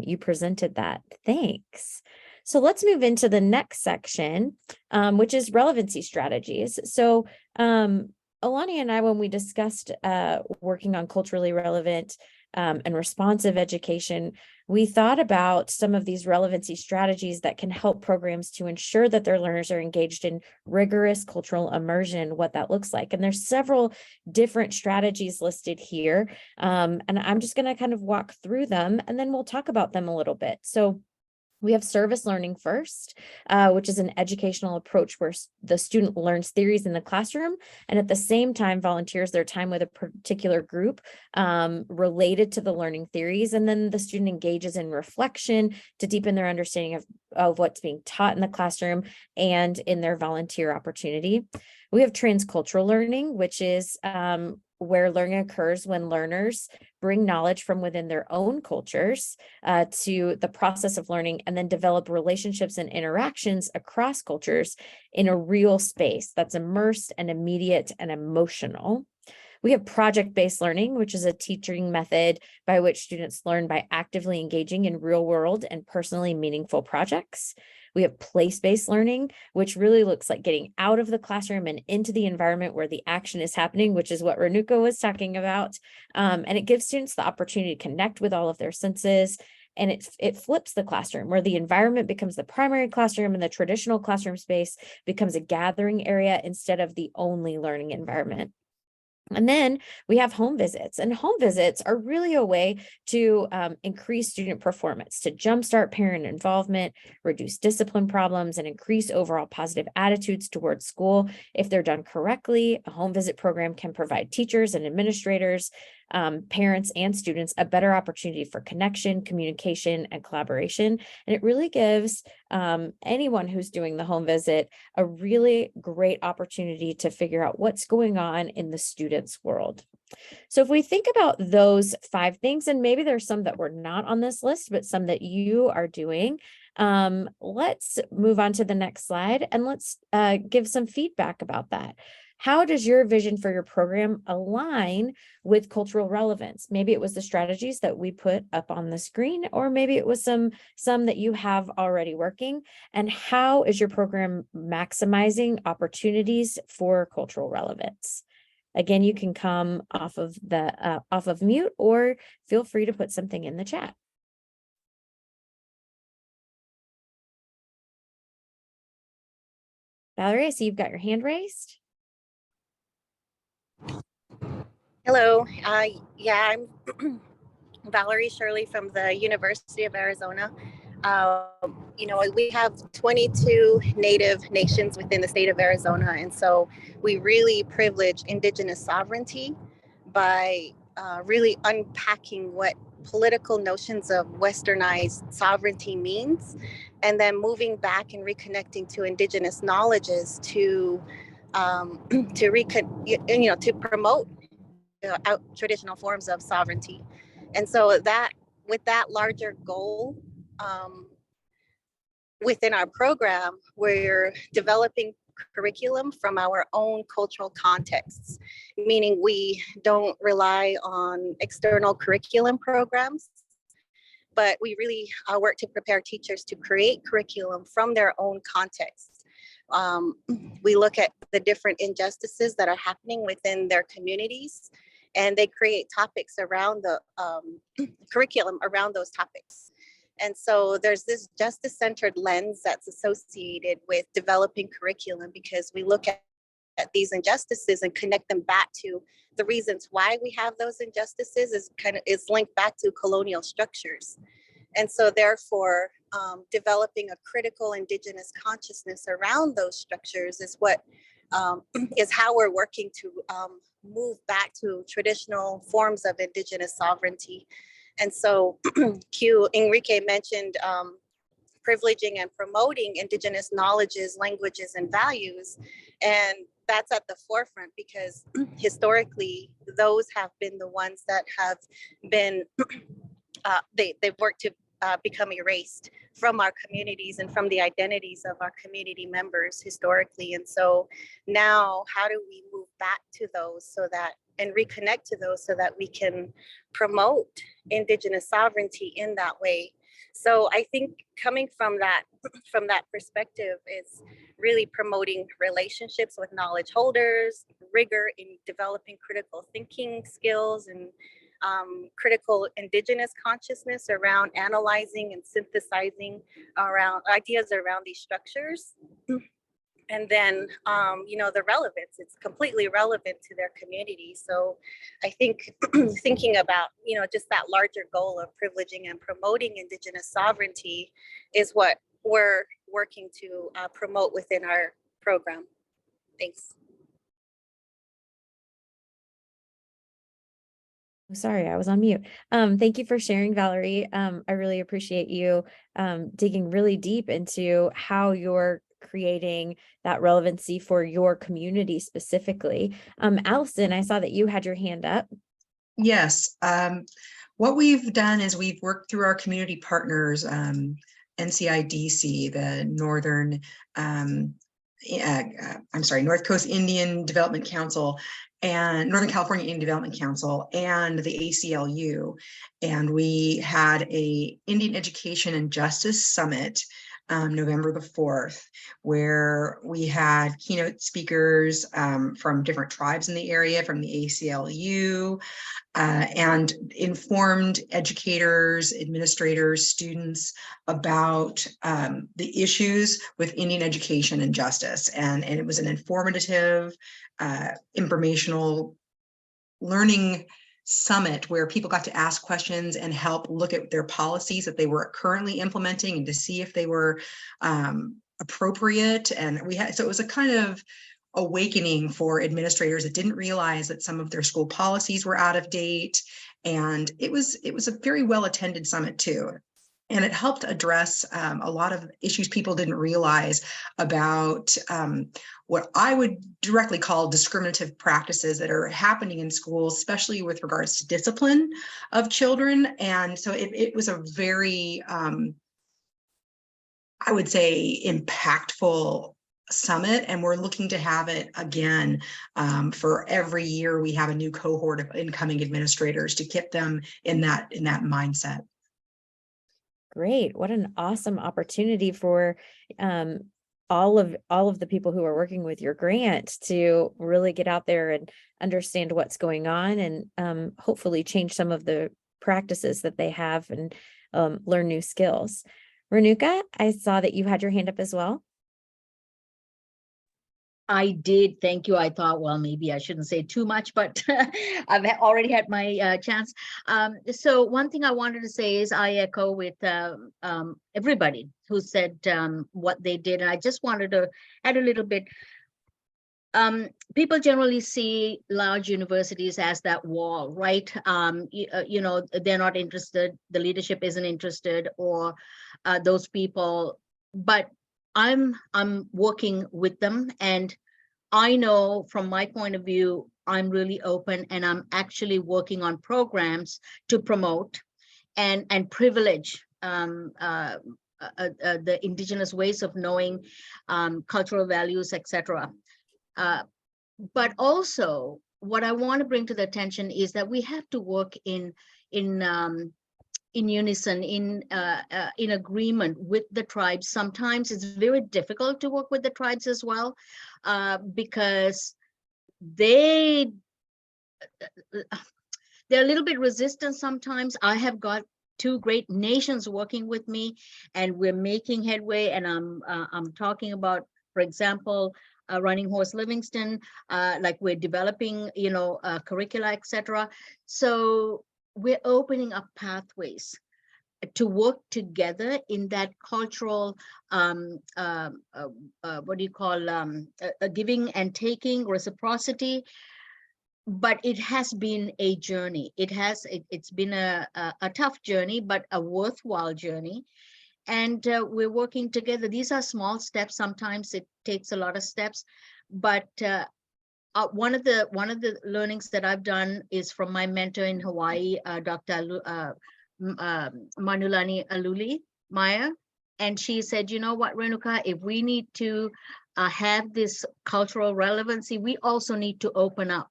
you presented that. Thanks. So let's move into the next section, which is relevancy strategies. So Alani and I, when we discussed working on culturally relevant and responsive education, we thought about some of these relevancy strategies that can help programs to ensure that their learners are engaged in rigorous cultural immersion, what that looks like. And there's several different strategies listed here. And I'm just going to kind of walk through them, and then we'll talk about them a little bit. So We have service learning first, which is an educational approach where the student learns theories in the classroom and at the same time volunteers their time with a particular group related to the learning theories. And then the student engages in reflection to deepen their understanding of what's being taught in the classroom and in their volunteer opportunity. We have transcultural learning, which is where learning occurs when learners bring knowledge from within their own cultures to the process of learning and then develop relationships and interactions across cultures in a real space that's immersed and immediate and emotional. We have project-based learning, which is a teaching method by which students learn by actively engaging in real world and personally meaningful projects. We have place-based learning, which really looks like getting out of the classroom and into the environment where the action is happening, which is what Renuka was talking about. And it gives students the opportunity to connect with all of their senses. And it flips the classroom where the environment becomes the primary classroom and the traditional classroom space becomes a gathering area instead of the only learning environment. And then we have home visits, and home visits are really a way to increase student performance, to jumpstart parent involvement, reduce discipline problems, and increase overall positive attitudes towards school. If they're done correctly, a home visit program can provide teachers and administrators, parents and students a better opportunity for connection, communication, and collaboration. And it really gives anyone who's doing the home visit a really great opportunity to figure out what's going on in the student's world. So if we think about those 5 things, and maybe there's some that were not on this list, but some that you are doing, let's move on to the next slide and let's give some feedback about that. How does your vision for your program align with cultural relevance? Maybe it was the strategies that we put up on the screen, or maybe it was some that you have already working. And how is your program maximizing opportunities for cultural relevance? Again, you can come off of mute, or feel free to put something in the chat. Valerie, I see you've got your hand raised. Hello, yeah, I'm Valerie Shirley from the University of Arizona. We have 22 native nations within the state of Arizona, and so we really privilege Indigenous sovereignty by really unpacking what political notions of westernized sovereignty means, and then moving back and reconnecting to Indigenous knowledges to to promote traditional forms of sovereignty. And so that with that larger goal, within our program, we're developing curriculum from our own cultural contexts, meaning we don't rely on external curriculum programs, but we really work to prepare teachers to create curriculum from their own context. We look at the different injustices that are happening within their communities, and they create topics around the curriculum around those topics. And so there's this justice-centered lens that's associated with developing curriculum, because we look at these injustices and connect them back to the reasons why we have those injustices is linked back to colonial structures. And so therefore, developing a critical Indigenous consciousness around those structures is what is how we're working to move back to traditional forms of Indigenous sovereignty. And so Enrique mentioned privileging and promoting Indigenous knowledges, languages, and values. And that's at the forefront because historically, those have been the ones that have been, they've worked to become erased from our communities and from the identities of our community members historically. And so now how do we move back to those and reconnect to those so that we can promote Indigenous sovereignty in that way? So I think coming from that perspective is really promoting relationships with knowledge holders, rigor in developing critical thinking skills, and critical Indigenous consciousness around analyzing and synthesizing around ideas around these structures. and then the relevance, it's completely relevant to their community. So I think thinking about just that larger goal of privileging and promoting Indigenous sovereignty is what we're working to promote within our program. Thanks. Sorry, I was on mute. Thank you for sharing, Valerie. I really appreciate you digging really deep into how you're creating that relevancy for your community specifically. Allison, I saw that you had your hand up. Yes. What we've done is we've worked through our community partners, NCIDC, the Northern, North Coast Indian Development Council, and Northern California Indian Development Council, and the ACLU. And we had a Indian Education and Justice Summit November the 4th, where we had keynote speakers from different tribes in the area, from the ACLU, and informed educators, administrators, students about the issues with Indian education and justice. And it was an informative, informational learning summit where people got to ask questions and help look at their policies that they were currently implementing and to see if they were appropriate. And so it was a kind of awakening for administrators that didn't realize that some of their school policies were out of date. And it was a very well attended summit too. And it helped address a lot of issues people didn't realize about what I would directly call discriminative practices that are happening in schools, especially with regards to discipline of children. And so it was a very, I would say, impactful summit, and we're looking to have it again for every year. We have a new cohort of incoming administrators to keep them in that mindset. Great. What an awesome opportunity for all of the people who are working with your grant to really get out there and understand what's going on, and hopefully change some of the practices that they have and learn new skills. Renuka, I saw that you had your hand up as well. I did. Thank you. I thought, well, maybe I shouldn't say too much, but I've already had my chance. So one thing I wanted to say is I echo with everybody who said what they did. And I just wanted to add a little bit. People generally see large universities as that wall, right? They're not interested. The leadership isn't interested, or those people. But I'm working with them, and I know from my point of view, I'm really open, and I'm actually working on programs to promote and privilege the Indigenous ways of knowing cultural values, etc. But also, what I want to bring to the attention is that we have to work in unison, in agreement with the tribes. Sometimes it's very difficult to work with the tribes as well, because they're a little bit resistant sometimes. I have got two great nations working with me, and we're making headway. And I'm talking about, for example, Running Horse Livingston, like we're developing, curricula, etc. So we're opening up pathways to work together in that cultural, a giving and taking, reciprocity. But it has been a journey. It's been a tough journey, but a worthwhile journey. And we're working together. These are small steps. Sometimes it takes a lot of steps, but one of the learnings that I've done is from my mentor in Hawaii, Dr. Manulani Aluli Maya. And she said, you know what, Renuka, if we need to have this cultural relevancy, we also need to open up.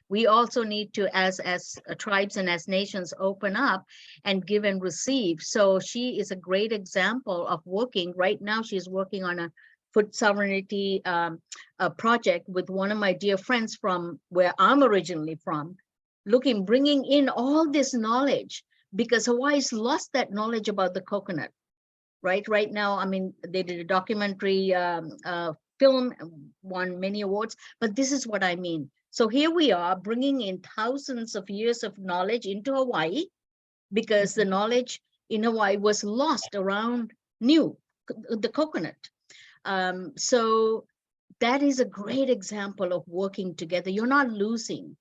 We also need to, as tribes and as nations, open up and give and receive. So she is a great example of working. Right now, she's working on a food sovereignty project with one of my dear friends from where I'm originally from, bringing in all this knowledge, because Hawaii's lost that knowledge about the coconut, right? Right now, I mean, they did a documentary film won many awards, but this is what I mean. So here we are bringing in thousands of years of knowledge into Hawaii, because the knowledge in Hawaii was lost around the coconut. So that is a great example of working together. You're not losing,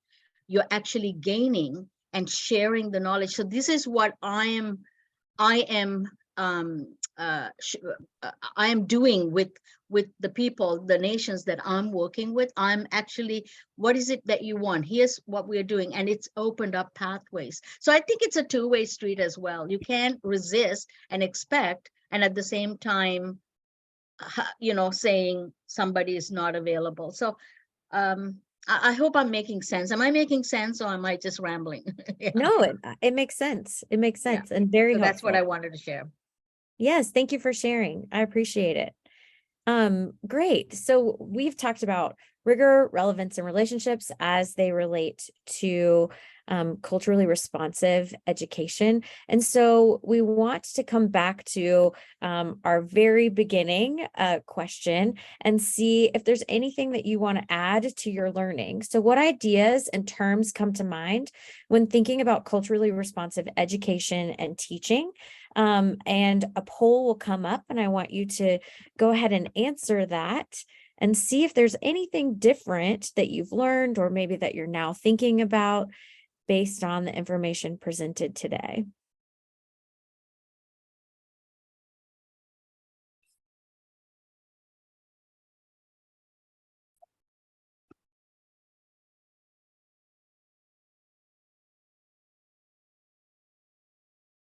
you're actually gaining and sharing the knowledge. So this is what I am doing with the people, the nations that I'm working with. I'm actually, what is it that you want? Here's what we're doing. And it's opened up pathways. So I think it's a two-way street as well. You can't resist and expect, and at the same time, saying somebody is not available. So I hope I'm making sense. Am I making sense, or am I just rambling? Yeah. No, it makes sense. It makes Yeah. sense and very So that's what I helpful. wanted to share. Yes, thank you for sharing. I appreciate it. Great. So we've talked about rigor, relevance, and relationships as they relate to culturally responsive education. And so we want to come back to our very beginning question and see if there's anything that you want to add to your learning. So what ideas and terms come to mind when thinking about culturally responsive education and teaching? And a poll will come up, and I want you to go ahead and answer that and see if there's anything different that you've learned, or maybe that you're now thinking about based on the information presented today.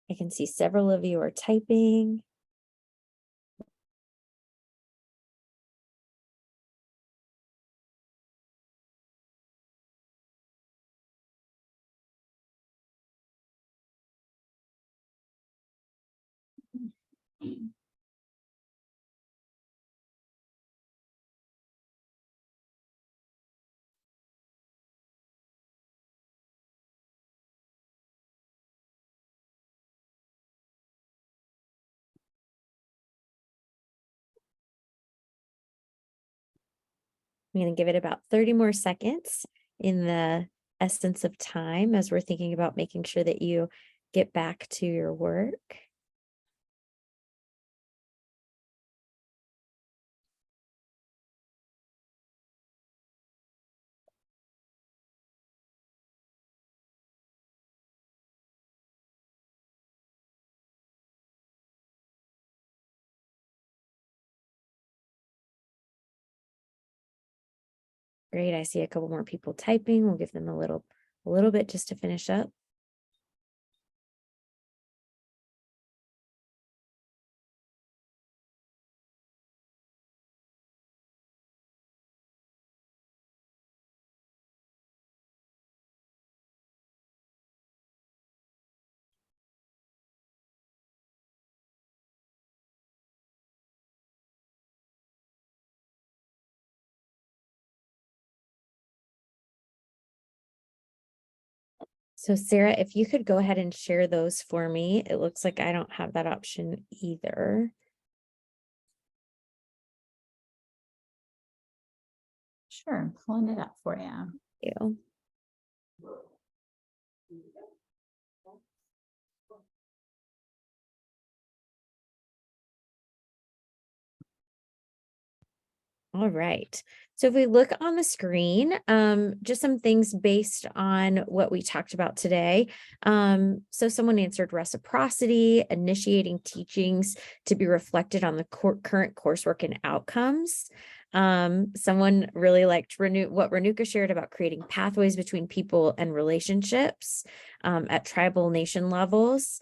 I can see several of you are typing. I'm going to give it about 30 more seconds in the essence of time as we're thinking about making sure that you get back to your work. Great. I see a couple more people typing. We'll give them a little bit just to finish up. So Sarah, if you could go ahead and share those for me. It looks like I don't have that option either. Sure, pulling it up for you. Thank you. All right. So if we look on the screen, just some things based on what we talked about today. So someone answered reciprocity, initiating teachings to be reflected on the current coursework and outcomes. Someone really liked what Renuka shared about creating pathways between people and relationships at tribal nation levels.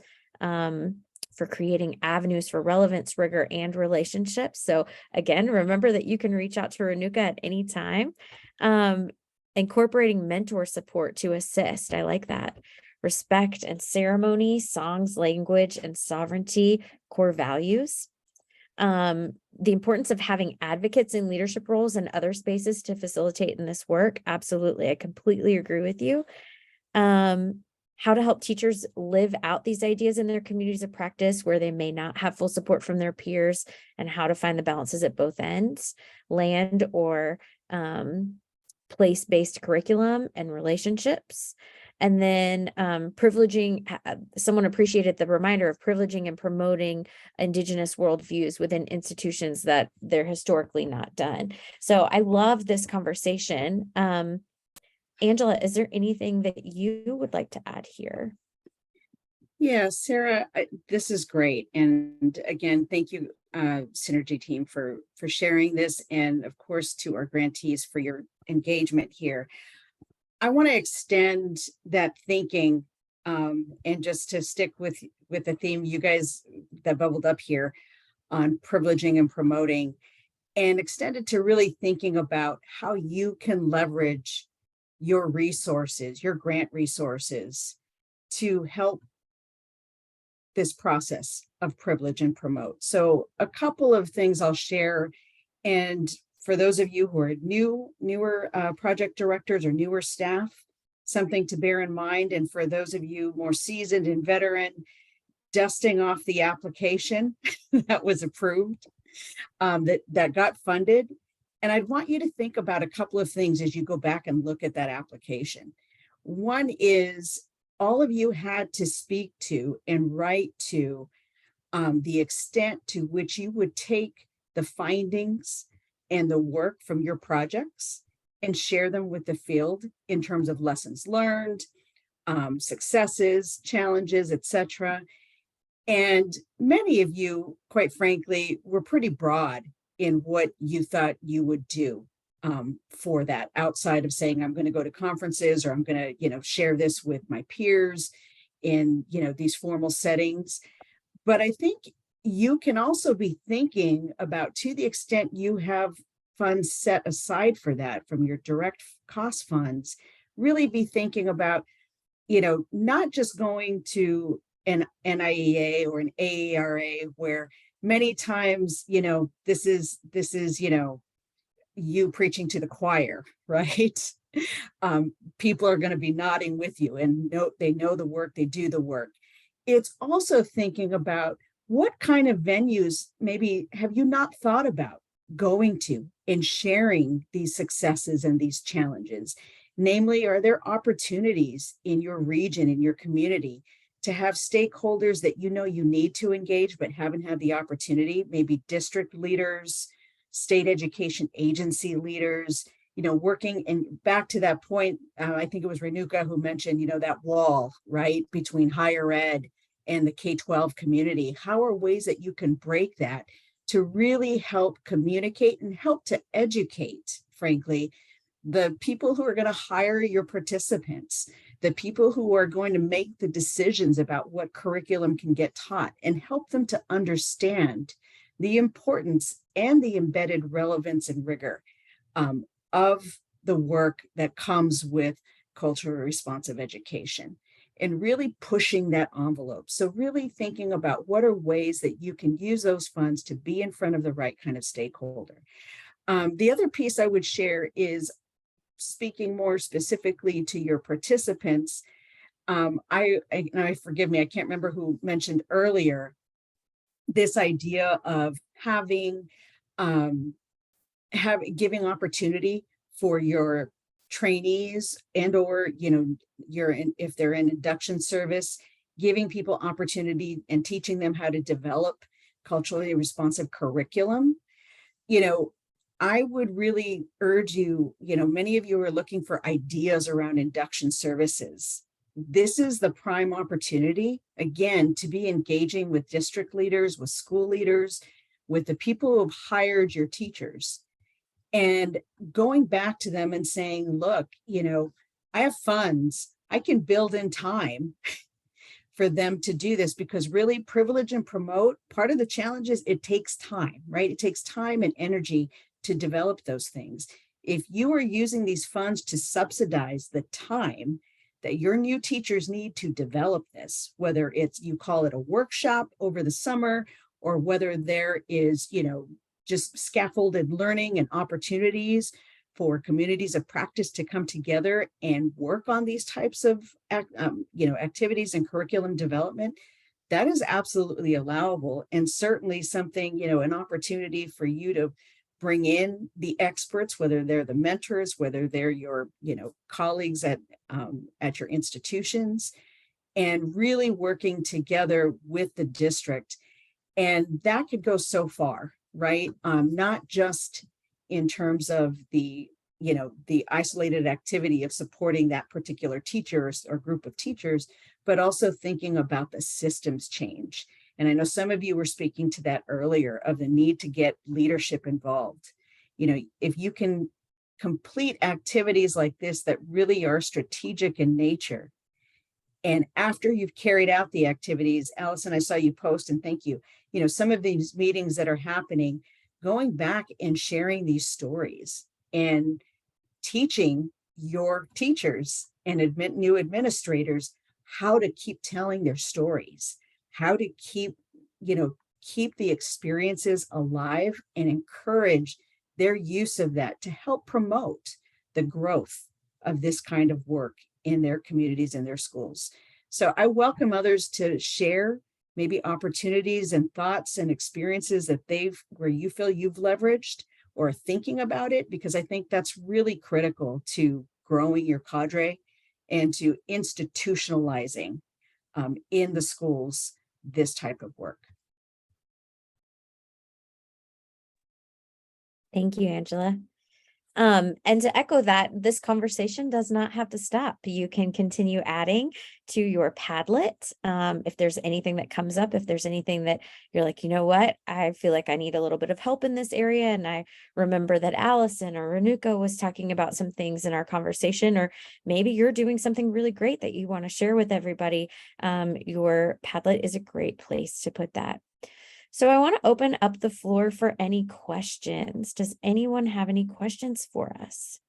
For creating avenues for relevance, rigor, and relationships. So again, remember that you can reach out to Renuka at any time. Incorporating mentor support to assist. I like that. Respect and ceremony, songs, language, and sovereignty, core values. The importance of having advocates in leadership roles and other spaces to facilitate in this work. Absolutely. I completely agree with you. how to help teachers live out these ideas in their communities of practice where they may not have full support from their peers, and how to find the balances at both ends, land or place-based curriculum and relationships. And then someone appreciated the reminder of privileging and promoting Indigenous worldviews within institutions that they're historically not done. So I love this conversation. Angela, is there anything that you would like to add here? Yeah, Sarah, this is great. And again, thank you, Synergy team, for sharing this, and of course to our grantees for your engagement here. I want to extend that thinking, and just to stick with the theme you guys that bubbled up here on privileging and promoting, and extend it to really thinking about how you can leverage your resources, your grant resources, to help this process of privilege and promote. So a couple of things I'll share. And for those of you who are newer project directors or newer staff, something to bear in mind. And for those of you more seasoned and veteran, dusting off the application that was approved, that got funded. And I'd want you to think about a couple of things as you go back and look at that application. One is, all of you had to speak to and write to the extent to which you would take the findings and the work from your projects and share them with the field in terms of lessons learned, successes, challenges, etc. And many of you, quite frankly, were pretty broad in what you thought you would do for that, outside of saying, I'm going to go to conferences, or I'm going to, share this with my peers in, these formal settings. But I think you can also be thinking about, to the extent you have funds set aside for that from your direct cost funds, really be thinking about, not just going to an NIEA or an AERA, where many times, this is, you preaching to the choir, right? People are going to be nodding with you and they know the work, they do the work. It's also thinking about what kind of venues maybe have you not thought about going to and sharing these successes and these challenges. Namely, are there opportunities in your region, in your community, to have stakeholders that you need to engage but haven't had the opportunity, maybe district leaders, state education agency leaders, working. And back to that point, I think it was Renuka who mentioned, that wall, right, between higher ed and the K-12 community. How are ways that you can break that to really help communicate and help to educate, frankly, the people who are going to hire your participants, the people who are going to make the decisions about what curriculum can get taught, and help them to understand the importance and the embedded relevance and rigor of the work that comes with culturally responsive education, and really pushing that envelope. So really thinking about what are ways that you can use those funds to be in front of the right kind of stakeholder. The other piece I would share is speaking more specifically to your participants. I forgive me, I can't remember who mentioned earlier this idea of giving opportunity for your trainees and or if they're in induction service, giving people opportunity and teaching them how to develop culturally responsive curriculum. I would really urge you, many of you are looking for ideas around induction services. This is the prime opportunity, again, to be engaging with district leaders, with school leaders, with the people who have hired your teachers, and going back to them and saying, look, I have funds, I can build in time for them to do this, because really privilege and promote, part of the challenge is it takes time, right? It takes time and energy to develop those things. If you are using these funds to subsidize the time that your new teachers need to develop this, whether it's, you call it a workshop over the summer, or whether there is, just scaffolded learning and opportunities for communities of practice to come together and work on these types of activities and curriculum development, that is absolutely allowable, and certainly something, an opportunity for you to bring in the experts, whether they're the mentors, whether they're your, colleagues at your institutions, and really working together with the district. And that could go so far, right? Not just in terms of the isolated activity of supporting that particular teacher or group of teachers, but also thinking about the systems change. And I know some of you were speaking to that earlier, of the need to get leadership involved. If you can complete activities like this that really are strategic in nature, and after you've carried out the activities, Allison, I saw you post, and thank you, some of these meetings that are happening, going back and sharing these stories and teaching your teachers and new administrators how to keep telling their stories, how to keep the experiences alive, and encourage their use of that to help promote the growth of this kind of work in their communities and their schools. So I welcome others to share maybe opportunities and thoughts and experiences that where you feel you've leveraged or thinking about it, because I think that's really critical to growing your cadre and to institutionalizing in the schools this type of work. Thank you, Angela. And to echo that, this conversation does not have to stop. You can continue adding to your Padlet. If there's anything that comes up, if there's anything that you're like, you know what, I feel like I need a little bit of help in this area. And I remember that Allison or Renuka was talking about some things in our conversation, or maybe you're doing something really great that you want to share with everybody. Your Padlet is a great place to put that. So I want to open up the floor for any questions. Does anyone have any questions for us?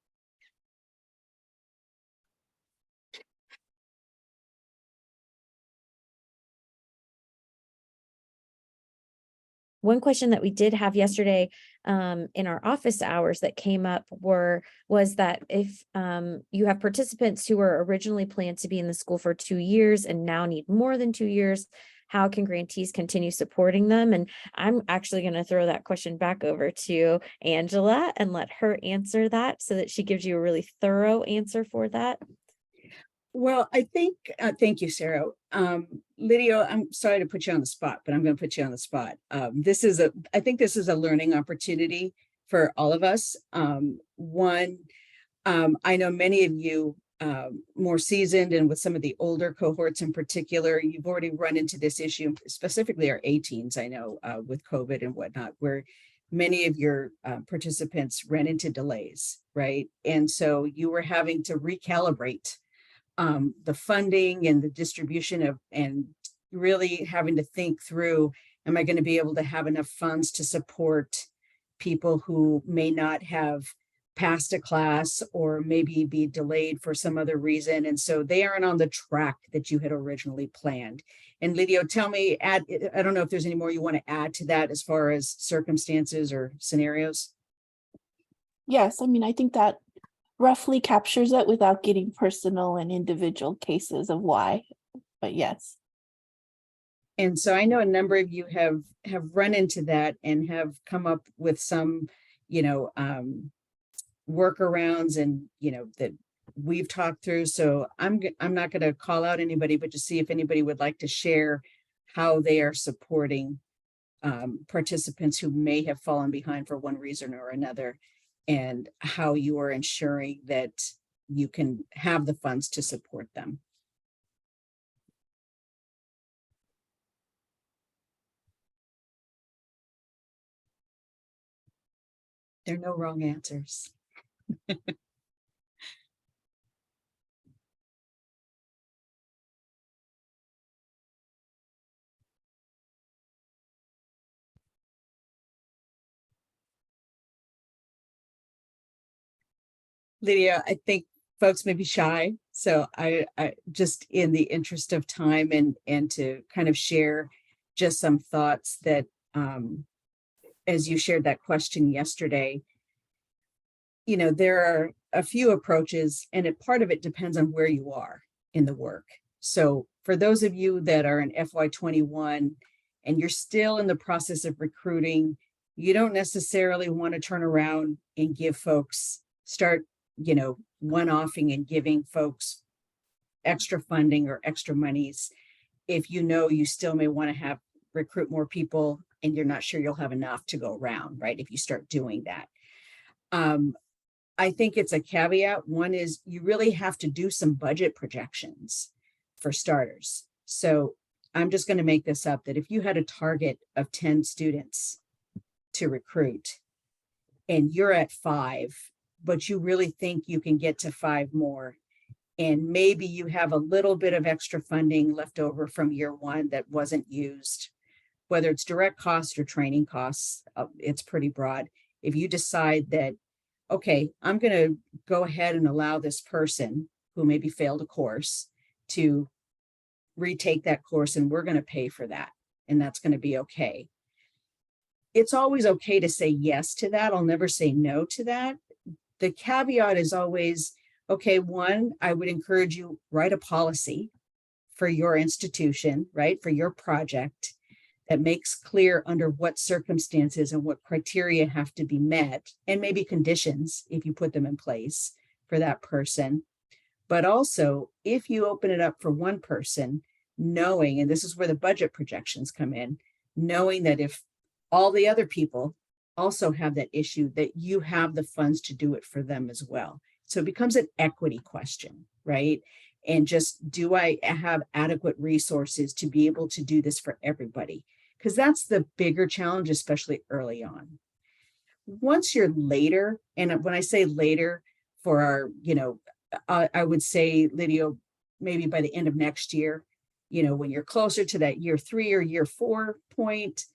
One question that we did have yesterday in our office hours that came up was that if you have participants who were originally planned to be in the school for 2 years and now need more than 2 years, how can grantees continue supporting them? And I'm actually going to throw that question back over to Angela and let her answer that so that she gives you a really thorough answer for that. Well, I think, thank you, Sarah. Lydia, I'm sorry to put you on the spot, but I'm going to put you on the spot. I think this is a learning opportunity for all of us. One, I know many of you more seasoned, and with some of the older cohorts in particular, you've already run into this issue, specifically our A-teens, I know, with COVID and whatnot, where many of your participants ran into delays, right? And so you were having to recalibrate the funding and the distribution of, and really having to think through, am I going to be able to have enough funds to support people who may not have passed a class or maybe be delayed for some other reason? And so they aren't on the track that you had originally planned. And Lydia, tell me, I don't know if there's any more you want to add to that as far as circumstances or scenarios. Yes, I mean, I think that roughly captures it without getting personal and individual cases of why, but yes. And so I know a number of you have run into that and have come up with some, workarounds and, that we've talked through. So I'm not going to call out anybody, but to see if anybody would like to share how they are supporting participants who may have fallen behind for one reason or another, and how you are ensuring that you can have the funds to support them. There are no wrong answers. Lydia, I think folks may be shy. So I just, in the interest of time and to kind of share just some thoughts that as you shared that question yesterday, you know, there are a few approaches, and part of it depends on where you are in the work. So for those of you that are in FY21 and you're still in the process of recruiting, you don't necessarily want to turn around and give folks, start, you know, one-offing and giving folks extra funding or extra monies if you know you still may want to have recruit more people and you're not sure you'll have enough to go around, right? If you start doing that. I think it's a caveat. One is you really have to do some budget projections for starters. So I'm just going to make this up that if you had a target of 10 students to recruit and you're at 5, but you really think you can get to 5 more, and maybe you have a little bit of extra funding left over from year 1 that wasn't used, whether it's direct costs or training costs, it's pretty broad. If you decide that, okay, I'm going to go ahead and allow this person who maybe failed a course to retake that course, and we're going to pay for that, and that's going to be okay. It's always okay to say yes to that. I'll never say no to that. The caveat is always, okay, one, I would encourage you, write a policy for your institution, right, for your project that makes clear under what circumstances and what criteria have to be met, and maybe conditions if you put them in place for that person. But also, if you open it up for one person, knowing, and this is where the budget projections come in, knowing that if all the other people also have that issue, that you have the funds to do it for them as well. So it becomes an equity question, right? And just, do I have adequate resources to be able to do this for everybody? Because that's the bigger challenge, especially early on. Once you're later, and when I say later for our, you know, I would say, Lydia, maybe by the end of next year, you know, when you're closer to that year 3 or year 4 point,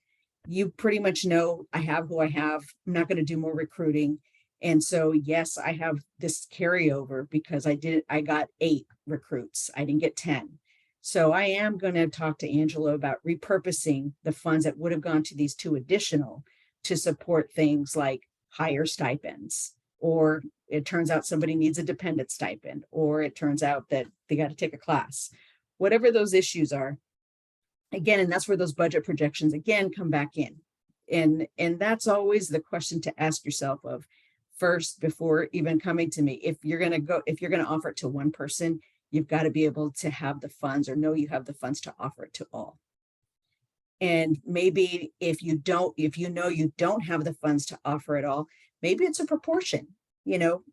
you pretty much know, I have who I have. I'm not going to do more recruiting. And so, yes, I have this carryover because I got 8 recruits. I didn't get 10. So I am going to talk to Angela about repurposing the funds that would have gone to these 2 additional to support things like higher stipends, or it turns out somebody needs a dependent stipend, or it turns out that they got to take a class, whatever those issues are. Again, and that's where those budget projections again come back in. And that's always the question to ask yourself of first, before even coming to me. If you're going to offer it to one person, you've got to be able to have the funds, or know you have the funds to offer it to all. And maybe if you know you don't have the funds to offer it all, maybe it's a proportion, you know,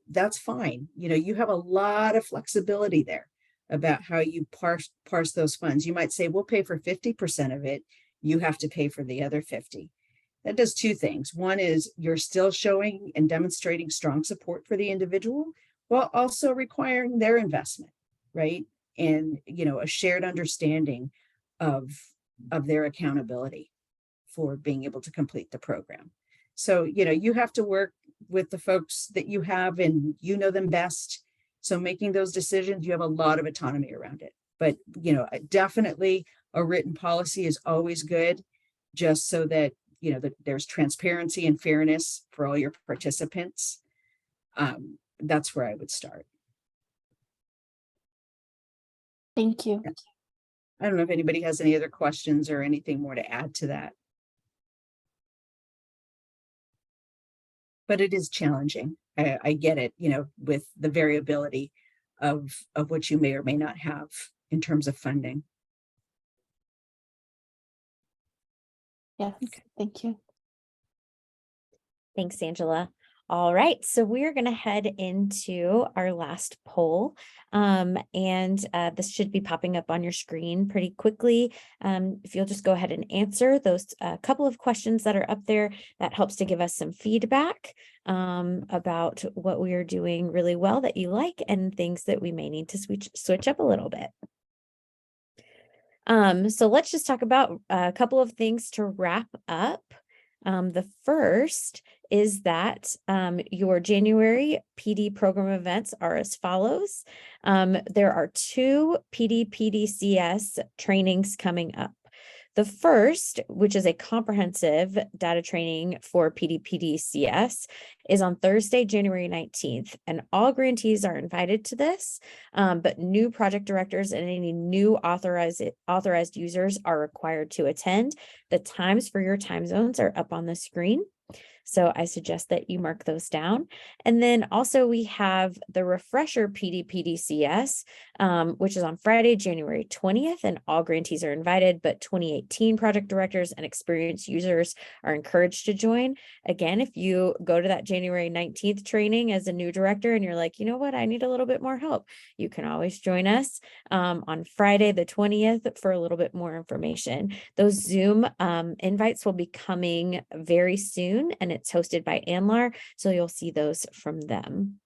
that's fine. You know, you have a lot of flexibility there about how you parse those funds. You might say, we'll pay for 50% of it. You have to pay for the other 50. That does 2 things. One is you're still showing and demonstrating strong support for the individual, while also requiring their investment, right? And, you know, a shared understanding of their accountability for being able to complete the program. So, you know, you have to work with the folks that you have, and you know them best. So making those decisions, you have a lot of autonomy around it. But, you know, definitely a written policy is always good, just so that, you know, that there's transparency and fairness for all your participants. That's where I would start. Thank you. I don't know if anybody has any other questions or anything more to add to that. But it is challenging. I get it, you know, with the variability of what you may or may not have in terms of funding. Yes, thank you. Thanks, Angela. All right, so we're going to head into our last poll, and this should be popping up on your screen pretty quickly. If you'll just go ahead and answer those couple of questions that are up there, that helps to give us some feedback about what we are doing really well that you like, and things that we may need to switch up a little bit. So let's just talk about a couple of things to wrap up. The first is that your January PD program events are as follows. There are 2 PD PDCS trainings coming up. The first, which is a comprehensive data training for PDPDCS, is on Thursday, January 19th, and all grantees are invited to this, but new project directors and any new authorized users are required to attend. The times for your time zones are up on the screen. So I suggest that you mark those down. And then also we have the refresher PDPDCS, which is on Friday, January 20th, and all grantees are invited, but 2018 project directors and experienced users are encouraged to join. Again, if you go to that January 19th training as a new director and you're like, you know what, I need a little bit more help, you can always join us on Friday, the 20th for a little bit more information. Those Zoom invites will be coming very soon, and it's hosted by ANLAR, so you'll see those from them.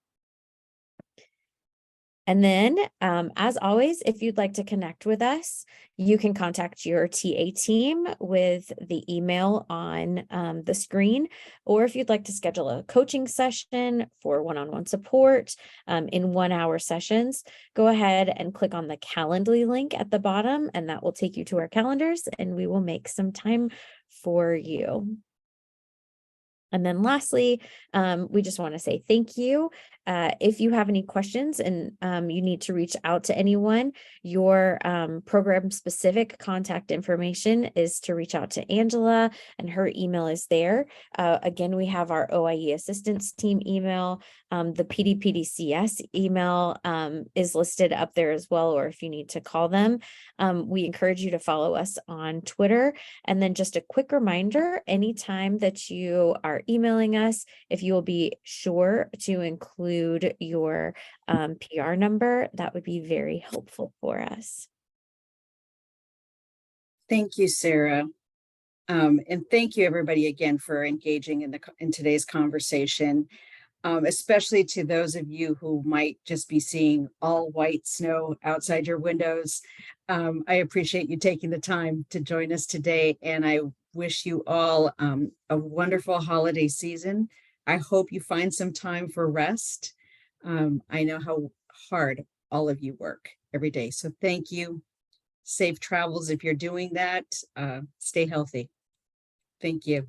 And then, as always, if you'd like to connect with us, you can contact your TA team with the email on the screen, or if you'd like to schedule a coaching session for one-on-one support in 1-hour sessions, go ahead and click on the Calendly link at the bottom, and that will take you to our calendars, and we will make some time for you. And then lastly, we just want to say thank you. If you have any questions and you need to reach out to anyone, your program specific contact information is to reach out to Angela, and her email is there. Again, we have our OIE assistance team email. The PDPDCS email is listed up there as well, or if you need to call them. We encourage you to follow us on Twitter. And then just a quick reminder, anytime that you are emailing us, if you will be sure to include your PR number, that would be very helpful for us. Thank you, Sarah. And thank you everybody again for engaging in today's conversation, especially to those of you who might just be seeing all white snow outside your windows. I appreciate you taking the time to join us today, and I wish you all a wonderful holiday season. I hope you find some time for rest. I know how hard all of you work every day, so thank you. Safe travels if you're doing that. Stay healthy. Thank you.